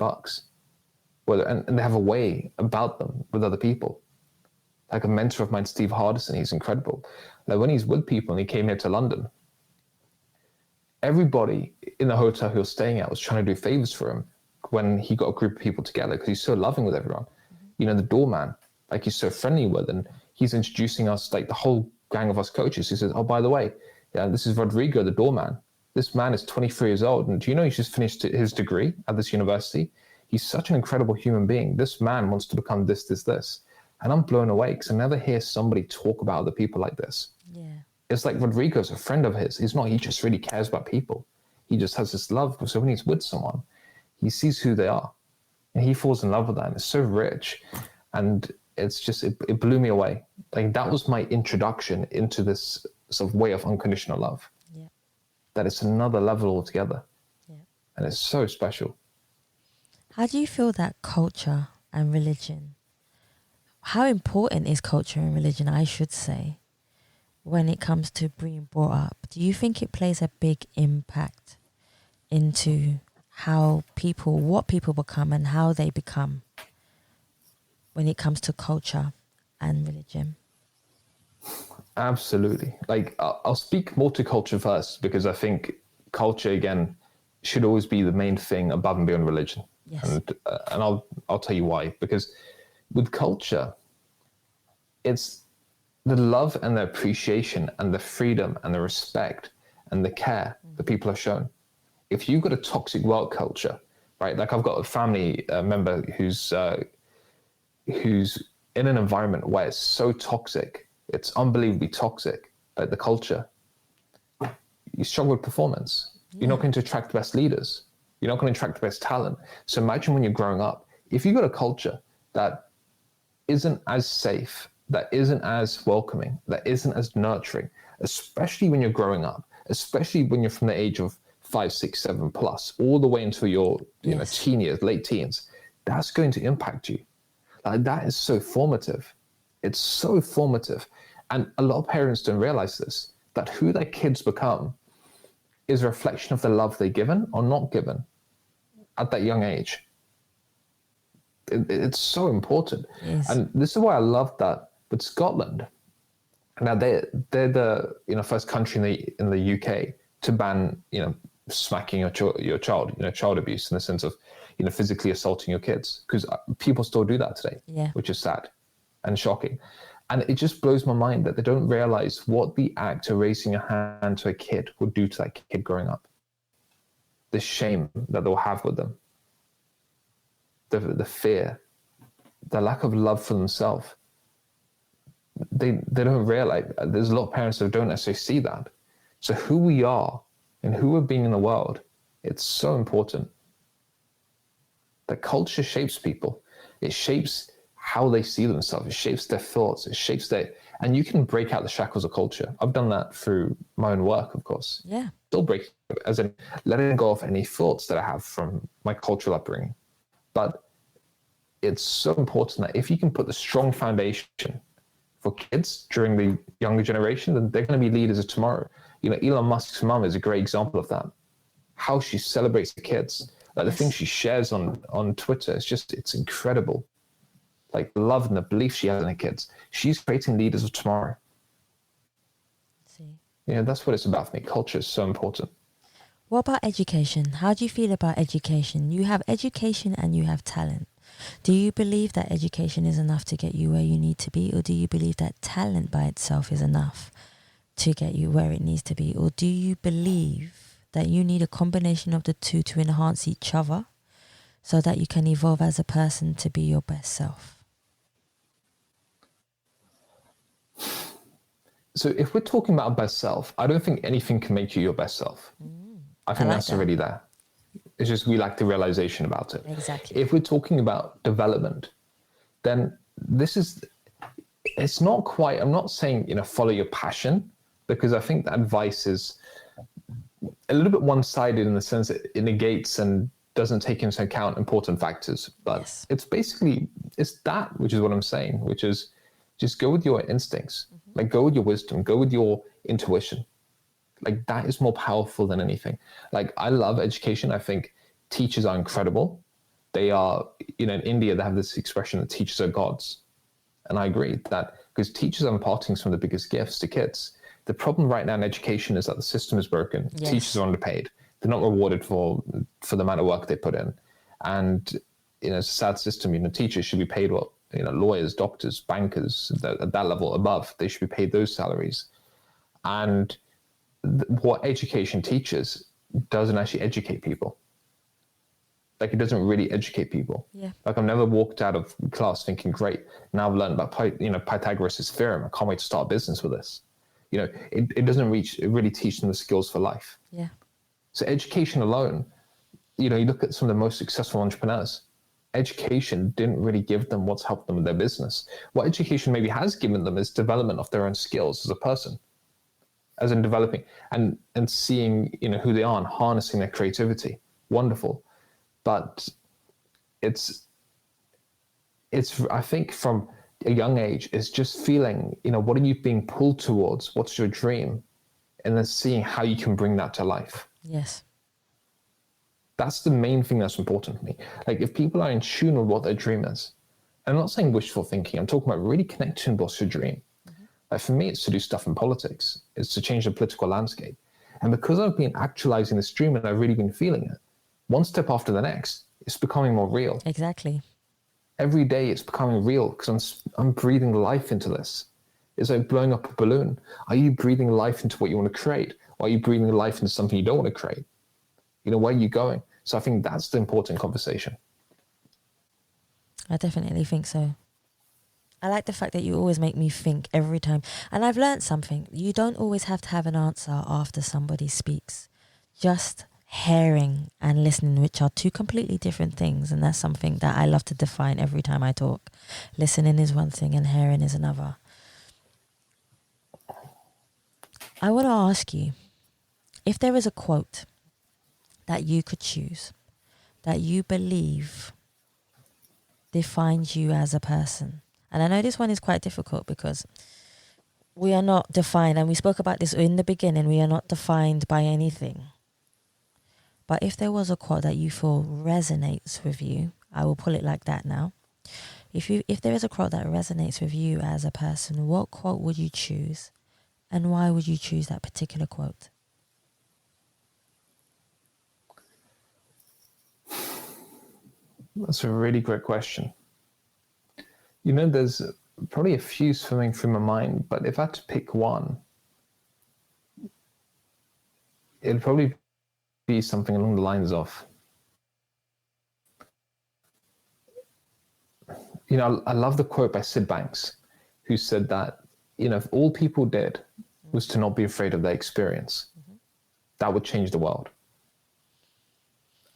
And they have a way about them with other people. Like a mentor of mine, Steve Hardison, he's incredible. Like when he's with people and he came here to London, everybody in the hotel he was staying at was trying to do favors for him when he got a group of people together, because he's so loving with everyone. The doorman, like he's so friendly with, and he's introducing us, like the whole gang of us coaches. He says, oh, by the way, this is Rodrigo, the doorman. This man is 23 years old. And do you know he's just finished his degree at this university? He's such an incredible human being. This man wants to become this, this, this. And I'm blown away, because I never hear somebody talk about other people like this. Yeah. It's like Rodrigo's a friend of his. He just really cares about people. He just has this love. So when he's with someone, he sees who they are and he falls in love with that. And it's so rich. And it's just, it blew me away. Like that was my introduction into this sort of way of unconditional love. Yeah. That it's another level altogether. Yeah. And it's so special. How do you feel that culture and religion, how important is culture and religion, I should say, when it comes to being brought up? Do you think it plays a big impact into what people become and how they become when it comes to culture and religion? Absolutely. Like I'll speak more to culture first, because I think culture, again, should always be the main thing above and beyond religion. Yes. And I'll tell you why. Because with culture, it's the love and the appreciation and the freedom and the respect and the care that people are shown. If you've got a toxic work culture, right? Like I've got a family member who's in an environment where it's so toxic, it's unbelievably toxic, like the culture. You struggle with performance. Yeah. You're not going to attract the best leaders. You're not going to attract the best talent. So imagine when you're growing up, if you've got a culture that isn't as safe, that isn't as welcoming, that isn't as nurturing, especially when you're growing up, especially when you're from the age of 5, 6, 7 plus, all the way until your teen years, late teens, that's going to impact you. Like that is so formative. It's so formative. And a lot of parents don't realize this, that who their kids become is a reflection of the love they're given or not given at that young age. It's so important. Yes. And this is why I love that with Scotland. Now they're the first country in the UK to ban smacking your child, child abuse in the sense of, physically assaulting your kids, because people still do that today, Yeah. which is sad and shocking. And it just blows my mind that they don't realize what the act of raising a hand to a kid will do to that kid growing up. The shame that they'll have with them, the fear, the lack of love for themselves. They don't realize. There's a lot of parents that don't necessarily see that. So who we are and who we're being in the world, it's so important. The culture shapes people. It shapes how they see themselves. It shapes their thoughts. It shapes and you can break out the shackles of culture. I've done that through my own work, of course. Yeah. Still breaking, as in letting go of any thoughts that I have from my cultural upbringing. But it's so important that if you can put the strong foundation for kids during the younger generation, then they're going to be leaders of tomorrow. Elon Musk's mum is a great example of that. How she celebrates the kids, like the things she shares on Twitter, it's incredible. Like the love and the belief she has in her kids. She's creating leaders of tomorrow. See. That's what it's about for me. Culture is so important. What about education? How do you feel about education? You have education and you have talent. Do you believe that education is enough to get you where you need to be? Or do you believe that talent by itself is enough to get you where it needs to be? Or do you believe that you need a combination of the two to enhance each other so that you can evolve as a person to be your best self? So if we're talking about best self, I don't think anything can make you your best self. I think that's already there. It's just we lack the realization about it. Exactly. If we're talking about development, then it's not quite, I'm not saying, follow your passion, because I think that advice is a little bit one-sided in the sense that it negates and doesn't take into account important factors. But it's basically, it's that, which is what I'm saying, which is just go with your instincts, like go with your wisdom, go with your intuition. Like that is more powerful than anything. Like I love education. I think teachers are incredible. They are, in India, they have this expression that teachers are gods. And I agree that because teachers are imparting some of the biggest gifts to kids. The problem right now in education is that the system is broken. Yes. Teachers are underpaid. They're not rewarded for the amount of work they put in. And, it's a sad system. Teachers should be paid what, lawyers, doctors, bankers, at that level above, they should be paid those salaries. And what education teaches doesn't actually educate people. Like it doesn't really educate people. Yeah. Like I've never walked out of class thinking, great, now I've learned about Pythagoras' theorem. I can't wait to start a business with this. It doesn't really teach them the skills for life. Yeah. So education alone, you look at some of the most successful entrepreneurs, education didn't really give them what's helped them with their business. What education maybe has given them is development of their own skills as a person, as in developing and seeing, who they are and harnessing their creativity. Wonderful. But it's I think from a young age, it's just feeling, what are you being pulled towards? What's your dream? And then seeing how you can bring that to life. Yes. That's the main thing that's important to me. Like if people are in tune with what their dream is, and I'm not saying wishful thinking, I'm talking about really connecting with what's your dream. Mm-hmm. Like for me, it's to do stuff in politics. It's to change the political landscape. And because I've been actualizing this dream and I've really been feeling it, one step after the next, it's becoming more real. Exactly. Every day it's becoming real because I'm breathing life into this. It's like blowing up a balloon. Are you breathing life into what you want to create? Or are you breathing life into something you don't want to create? Where are you going? So I think that's the important conversation. I definitely think so. I like the fact that you always make me think every time. And I've learned something. You don't always have to have an answer after somebody speaks. Just hearing and listening, which are two completely different things. And that's something that I love to define every time I talk. Listening is one thing and hearing is another. I want to ask you, if there is a quote that you could choose, that you believe defines you as a person. And I know this one is quite difficult because we are not defined, and we spoke about this in the beginning, we are not defined by anything. But if there was a quote that you feel resonates with you, I will pull it like that now. If there is a quote that resonates with you as a person, what quote would you choose? And why would you choose that particular quote? That's a really great question. There's probably a few swimming through my mind, but if I had to pick one, it'd probably be something along the lines of, I love the quote by Sid Banks, who said that, if all people did was to not be afraid of their experience, that would change the world.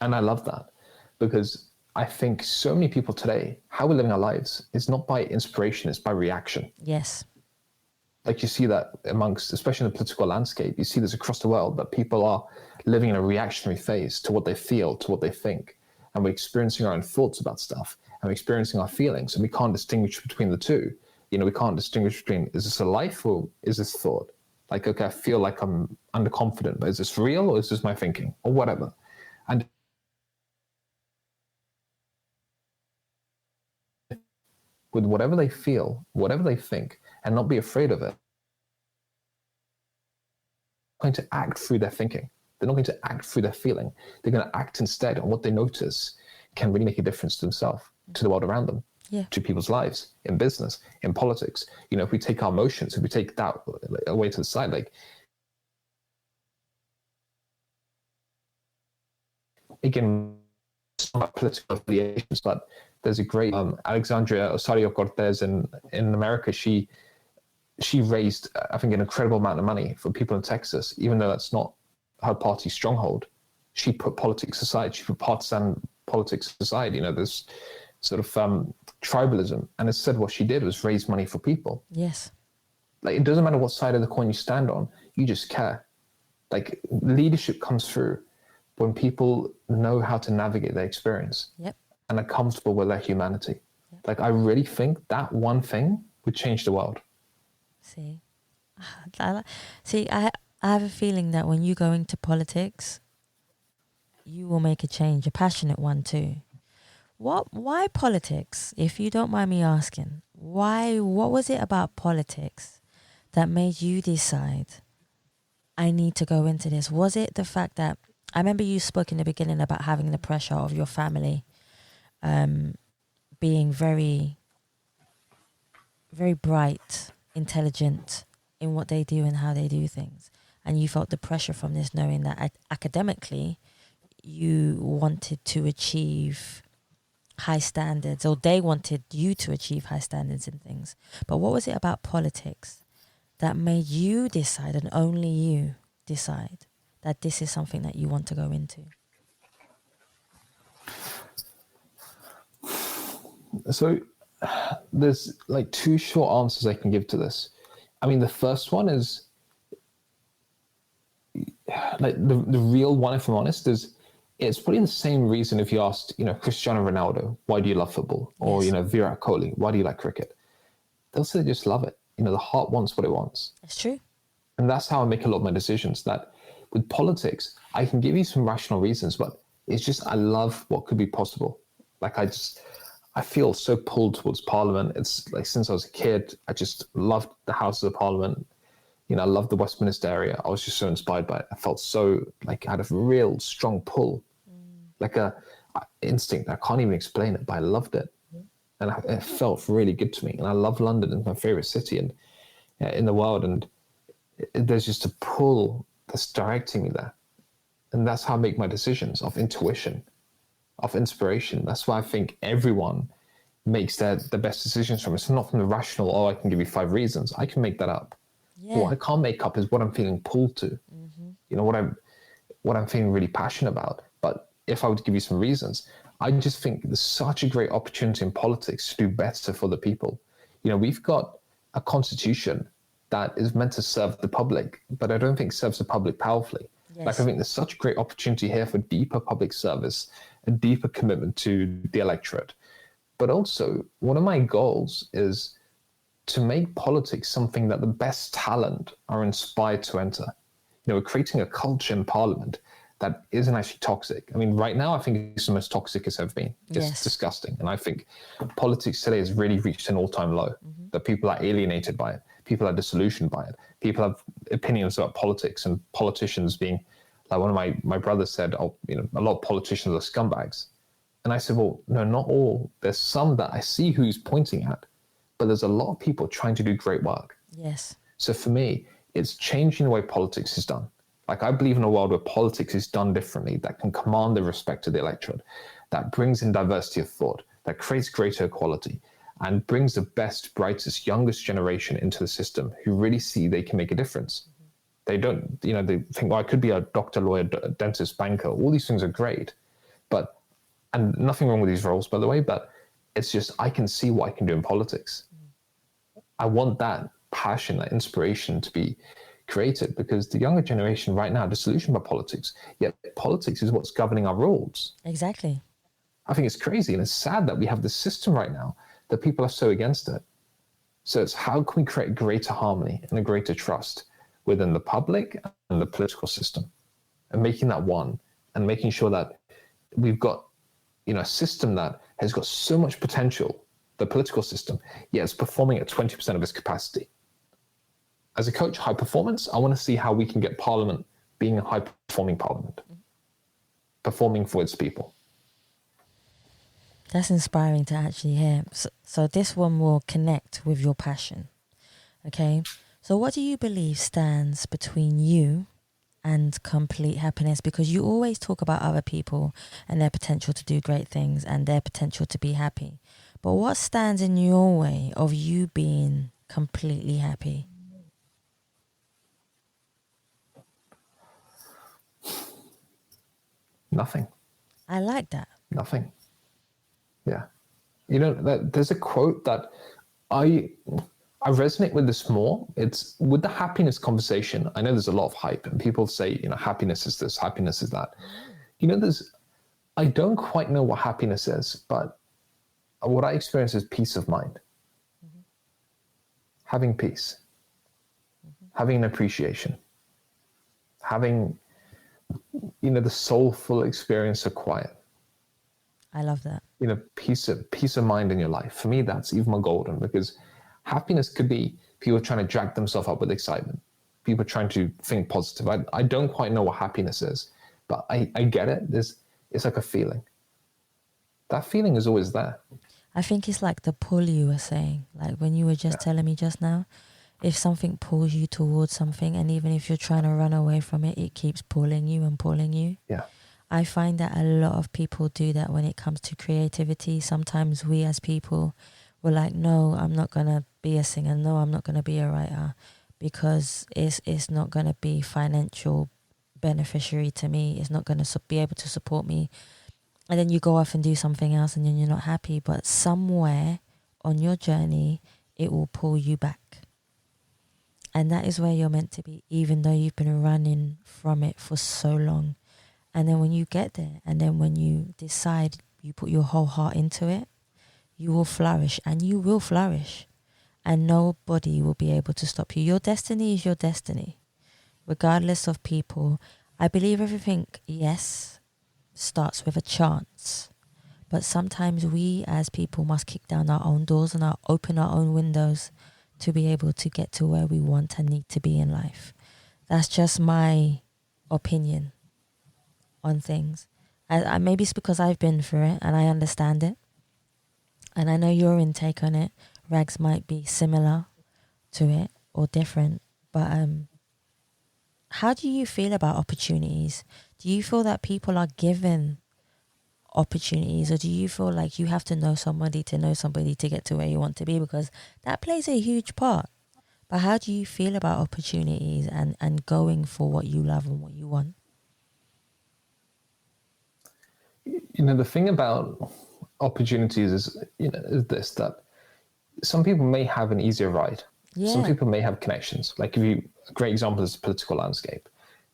And I love that, because I think so many people today, how we're living our lives is not by inspiration, it's by reaction. Yes. Like you see that amongst, especially in the political landscape, you see this across the world, that people are living in a reactionary phase to what they feel, to what they think. And we're experiencing our own thoughts about stuff, and we're experiencing our feelings, and we can't distinguish between the two. We can't distinguish between, is this a life or is this thought? Like, okay, I feel like I'm underconfident, but is this real or is this my thinking or whatever? And with whatever they feel, whatever they think, and not be afraid of it, going to act through their thinking. They're not going to act through their feeling. They're going to act instead on what they notice can really make a difference to themselves, to the world around them, to people's lives, in business, in politics. If we take our emotions, if we take that away to the side, like, again, it's not about political affiliations, but there's a great Alexandria Ocasio-Cortez in America. She raised, I think, an incredible amount of money for people in Texas, even though that's not her party's stronghold. She put politics aside. She put partisan politics aside. There's sort of tribalism. And instead what she did was raise money for people. Yes. Like, it doesn't matter what side of the coin you stand on. You just care. Like, leadership comes through when people know how to navigate their experience. Yep. And are comfortable with their humanity. Yep. Like, I really think that one thing would change the world. I have a feeling that when you go into politics, you will make a change, a passionate one too. Why politics? If you don't mind me asking, what was it about politics that made you decide, I need to go into this? Was it the fact that, I remember you spoke in the beginning about having the pressure of your family, being very, very bright, intelligent in what they do and how they do things. And you felt the pressure from this, knowing that academically you wanted to achieve high standards, or they wanted you to achieve high standards in things. But what was it about politics that made you decide, and only you decide, that this is something that you want to go into? So there's like two short answers I can give to this. I mean, the first one is, like, the real one, if I'm honest, is it's probably the same reason if you asked, Cristiano Ronaldo, why do you love football? Or, Virat Kohli, why do you like cricket? They'll say they just love it. The heart wants what it wants. It's true. And that's how I make a lot of my decisions. That with politics, I can give you some rational reasons, but it's just, I love what could be possible. Like, I feel so pulled towards Parliament. It's like, since I was a kid, I just loved the Houses of Parliament. I loved the Westminster area. I was just so inspired by it. I felt so, like, I had a real strong pull, like a instinct. I can't even explain it, but I loved it. And it felt really good to me. And I love London. It's my favorite city in the world. And there's just a pull that's directing me there. And that's how I make my decisions, of intuition, of inspiration. That's why I think everyone makes the best decisions from it. It's not from the rational, I can give you 5 reasons. I can make that up. Yeah. What I can't make up is what I'm feeling pulled to. What I'm feeling really passionate about. But if I were to give you some reasons, I just think there's such a great opportunity in politics to do better for the people. We've got a constitution that is meant to serve the public, but I don't think serves the public powerfully. Yes. Like, I think there's such a great opportunity here for deeper public service, a deeper commitment to the electorate. But also, one of my goals is to make politics something that the best talent are inspired to enter. We're creating a culture in Parliament that isn't actually toxic. I mean, right now, I think it's the most toxic it's ever been. It's disgusting. And I think politics today has really reached an all-time low, that people are alienated by it. People are disillusioned by it. People have opinions about politics, and politicians being, like one of my brothers said, a lot of politicians are scumbags. And I said, well, no, not all. There's some that I see who's pointing at, but there's a lot of people trying to do great work. Yes. So for me, it's changing the way politics is done. Like, I believe in a world where politics is done differently, that can command the respect of the electorate, that brings in diversity of thought, that creates greater equality, and brings the best, brightest, youngest generation into the system who really see they can make a difference. They don't, they think, well, I could be a doctor, lawyer, dentist, banker. All these things are great, and nothing wrong with these roles, by the way, but it's just, I can see what I can do in politics. I want that passion, that inspiration to be created, because the younger generation right now are disillusioned by politics, yet politics is what's governing our roads. Exactly. I think it's crazy, and it's sad that we have this system right now that people are so against it. So it's, how can we create greater harmony and a greater trust within the public and the political system, and making that one, and making sure that we've got, a system that has got so much potential, the political system, yet it's performing at 20% of its capacity. As a coach, high performance, I want to see how we can get Parliament being a high-performing Parliament, performing for its people. That's inspiring to actually hear. So this one will connect with your passion. Okay. So what do you believe stands between you and complete happiness? Because you always talk about other people and their potential to do great things and their potential to be happy. But what stands in your way of you being completely happy? Nothing. I like that. Nothing. Yeah. There's a quote that I resonate with this more. It's with the happiness conversation. I know there's a lot of hype, and people say, happiness is this, happiness is that. I don't quite know what happiness is, but what I experience is peace of mind. Mm-hmm. Having peace, having an appreciation, having, the soulful experience of quiet. I love that. Peace of mind in your life. For me, that's even more golden, because happiness could be people trying to jack themselves up with excitement, people trying to think positive. I don't quite know what happiness is, but I get it. It's like a feeling. That feeling is always there. I think it's like the pull you were saying, like when you were just telling me just now, if something pulls you towards something, and even if you're trying to run away from it, it keeps pulling you and pulling you. Yeah. I find that a lot of people do that when it comes to creativity. Sometimes we as people, we're like, no, I'm not going to be a singer. No, I'm not going to be a writer, because it's not going to be financial beneficiary to me. It's not going to be able to support me. And then you go off and do something else, and then you're not happy. But somewhere on your journey, it will pull you back. And that is where you're meant to be, even though you've been running from it for so long. And then when you get there, and then when you decide you put your whole heart into it, you will flourish, and you will flourish. And nobody will be able to stop you. Your destiny is your destiny, regardless of people. I believe everything, yes, starts with a chance. But sometimes we as people must kick down our own doors and open our own windows to be able to get to where we want and need to be in life. That's just my opinion on things. Maybe it's because I've been through it and I understand it. And I know your intake on it, Rags, might be similar to it or different. But how do you feel about opportunities? Do you feel that people are given opportunities, or do you feel like you have to know somebody to get to where you want to be? Because that plays a huge part. But how do you feel about opportunities and going for what you love and what you want? The thing about opportunities is this, that some people may have an easier ride. Yeah. Some people may have connections. Like, a great example is the political landscape,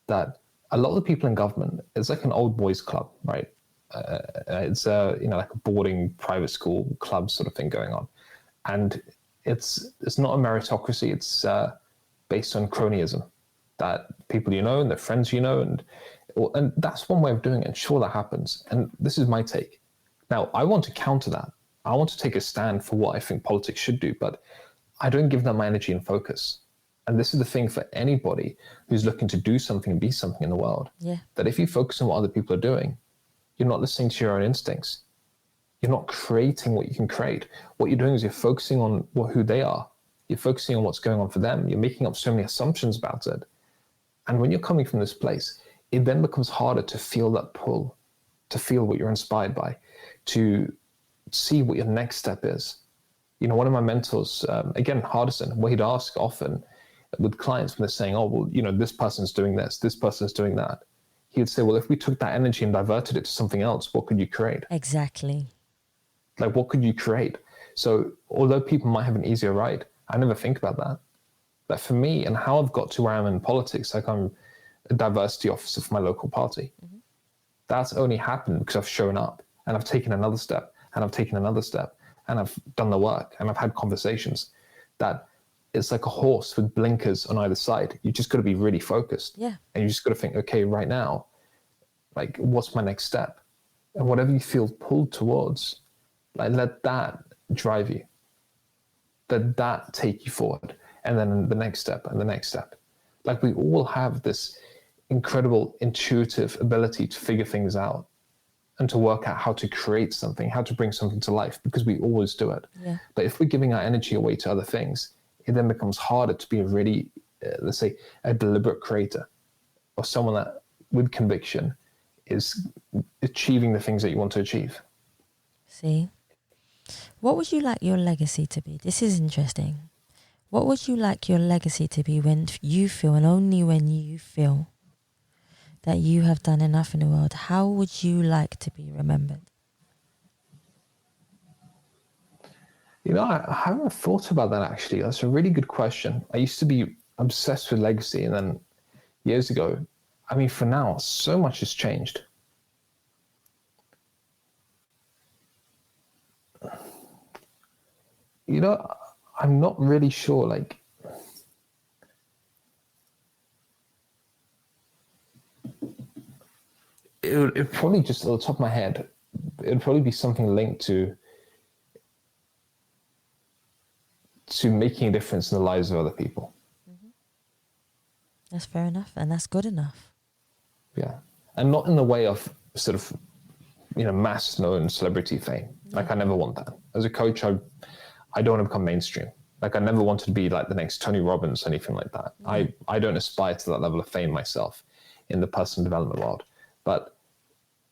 that a lot of the people in government, it's like an old boys club, right? It's like a boarding private school club sort of thing going on, and it's not a meritocracy. It's based on cronyism, that people and their friends and that's one way of doing it. And sure, that happens. And this is my take. Now, I want to counter that. I want to take a stand for what I think politics should do, but I don't give them my energy and focus. And this is the thing for anybody who's looking to do something and be something in the world. Yeah. That if you focus on what other people are doing, you're not listening to your own instincts. You're not creating what you can create. What you're doing is you're focusing on who they are. You're focusing on what's going on for them. You're making up so many assumptions about it. And when you're coming from this place, it then becomes harder to feel that pull, to feel what you're inspired by, to see what your next step is. You know, one of my mentors, again, Hardison, what he'd ask often with clients when they're saying, oh, well, you know, this person's doing this person's doing that. He would say, well, if we took that energy and diverted it to something else, what could you create? Exactly. Like, what could you create? So although people might have an easier ride, I never think about that. Like for me and how I've got to where I am in politics, like I'm a diversity officer for my local party. Mm-hmm. That's only happened because I've shown up and I've taken another step and I've taken another step and I've done the work and I've had conversations that it's like a horse with blinkers on either side. You just got to be really focused. Yeah. And you just got to think, okay, right now, like what's my next step? And whatever you feel pulled towards, like let that drive you. Let that take you forward. And then the next step and the next step. Like we all have this incredible intuitive ability to figure things out and to work out how to create something, how to bring something to life, because we always do it. Yeah. But if we're giving our energy away to other things, it then becomes harder to be a really, let's say, a deliberate creator or someone that with conviction is achieving the things that you want to achieve. See, what would you like your legacy to be? This is interesting. What would you like your legacy to be when you feel, and only when you feel, that you have done enough in the world? How would you like to be remembered? You know, I haven't thought about that actually. That's a really good question. I used to be obsessed with legacy, and then years ago, I mean, for now, so much has changed. You know, I'm not really sure, like, it would probably just, at the top of my head, it would probably be something linked to making a difference in the lives of other people. Mm-hmm. That's fair enough, and that's good enough. Yeah, and not in the way of sort of, you know, mass known celebrity fame. Like I never want that. As a coach, I don't want to become mainstream. Like I never wanted to be like the next Tony Robbins or anything like that. I don't aspire to that level of fame myself in the personal development world. But,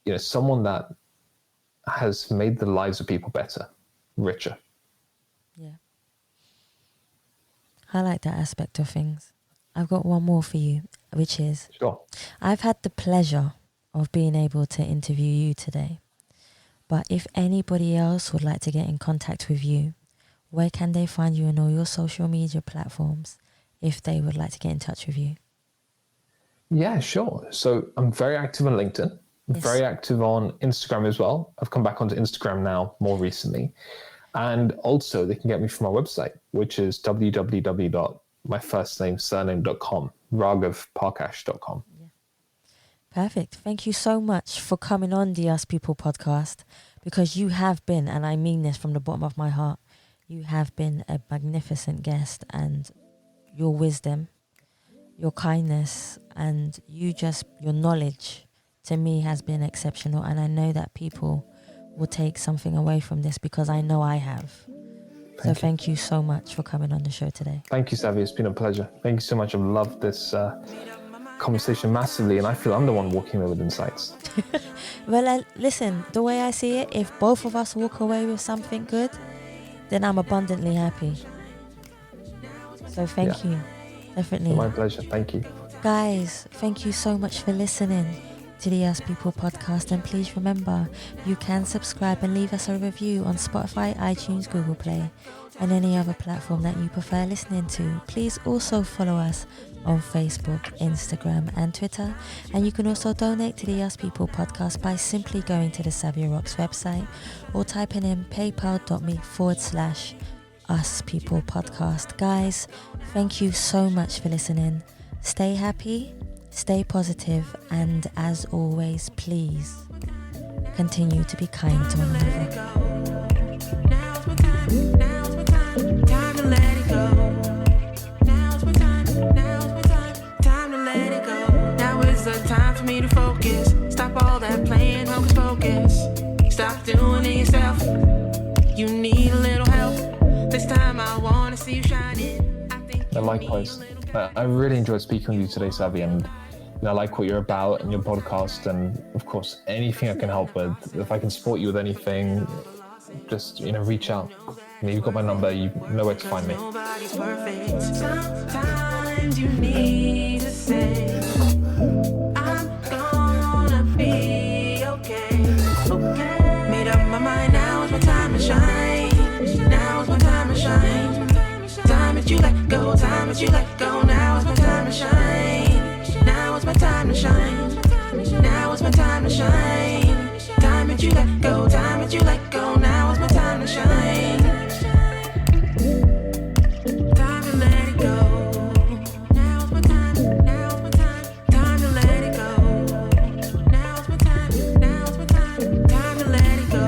you know, someone that has made the lives of people better, richer. Yeah. I like that aspect of things. I've got one more for you, which is, Sure. I've had the pleasure of being able to interview you today. But if anybody else would like to get in contact with you, where can they find you on all your social media platforms if they would like to get in touch with you? Yeah, sure. So I'm very active on LinkedIn. I'm very active on Instagram as well. I've come back onto Instagram now more recently. And also they can get me from my website, which is www.myfirstnamesurname.com, raghavparkash.com. Yeah. Perfect. Thank you so much for coming on the Us People podcast, because you have been, and I mean this from the bottom of my heart, you have been a magnificent guest, and your wisdom, your kindness, and your knowledge to me has been exceptional. And I know that people will take something away from this, because I know I have. Thank you so much for coming on the show today. Thank you, Savvy. It's been a pleasure. Thank you so much. I've loved this conversation massively, and I feel I'm the one walking away with insights. Well, listen, the way I see it, if both of us walk away with something good, then I'm abundantly happy. So thank you. Definitely. My pleasure. Thank you. Guys, thank you so much for listening to the Us People podcast, and please remember, you can subscribe and leave us a review on Spotify, iTunes, Google Play, and any other platform that you prefer listening to. Please also follow us on Facebook, Instagram, and Twitter, and you can also donate to the Us People podcast by simply going to the Savvy Rocks website or typing in paypal.me/Us People podcast. Guys, thank you so much for listening. Stay happy, stay positive, and as always, please continue to be kind to one another. Now's my time, now's my time, time to let it go. Now's my time, time to let it go. Now is the time for me to focus. Stop all that playing hocus pocus. Stop doing it yourself. Likewise. I really enjoyed speaking with you today, Savi, and I like what you're about and your podcast, and of course, anything I can help with. If I can support you with anything, just reach out. You've got my number. You know where to find me. Nobody's perfect. Sometimes you need to say, I'm gonna be okay. Made up my mind. Now is my time to shine. Now is my time to shine. Time that you let go. Time that you let go. Now is my time to shine. Now is my time to shine. Now is my time to shine. Time that you let go. Time that you let go. Now is my time to shine. Time to let it go. Now is my time. Now is my time. Time to let it go. Now is my time. Now is my time. Time to let it go.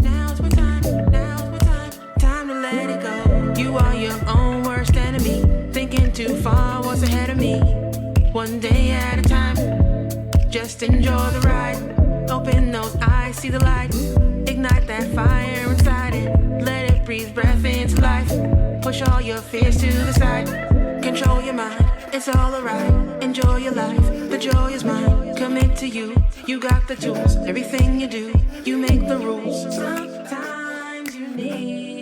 Now is my time. Now is my time. Time to let it go. You are your own worst enemy. Thinking too far, what's ahead of me? One day at a time. Just enjoy the ride. Open those eyes, see the light. Ignite that fire inside it. Let it breathe breath into life. Push all your fears to the side. Control your mind, it's all alright. Enjoy your life, the joy is mine. Commit to you, you got the tools. Everything you do, you make the rules. Sometimes you need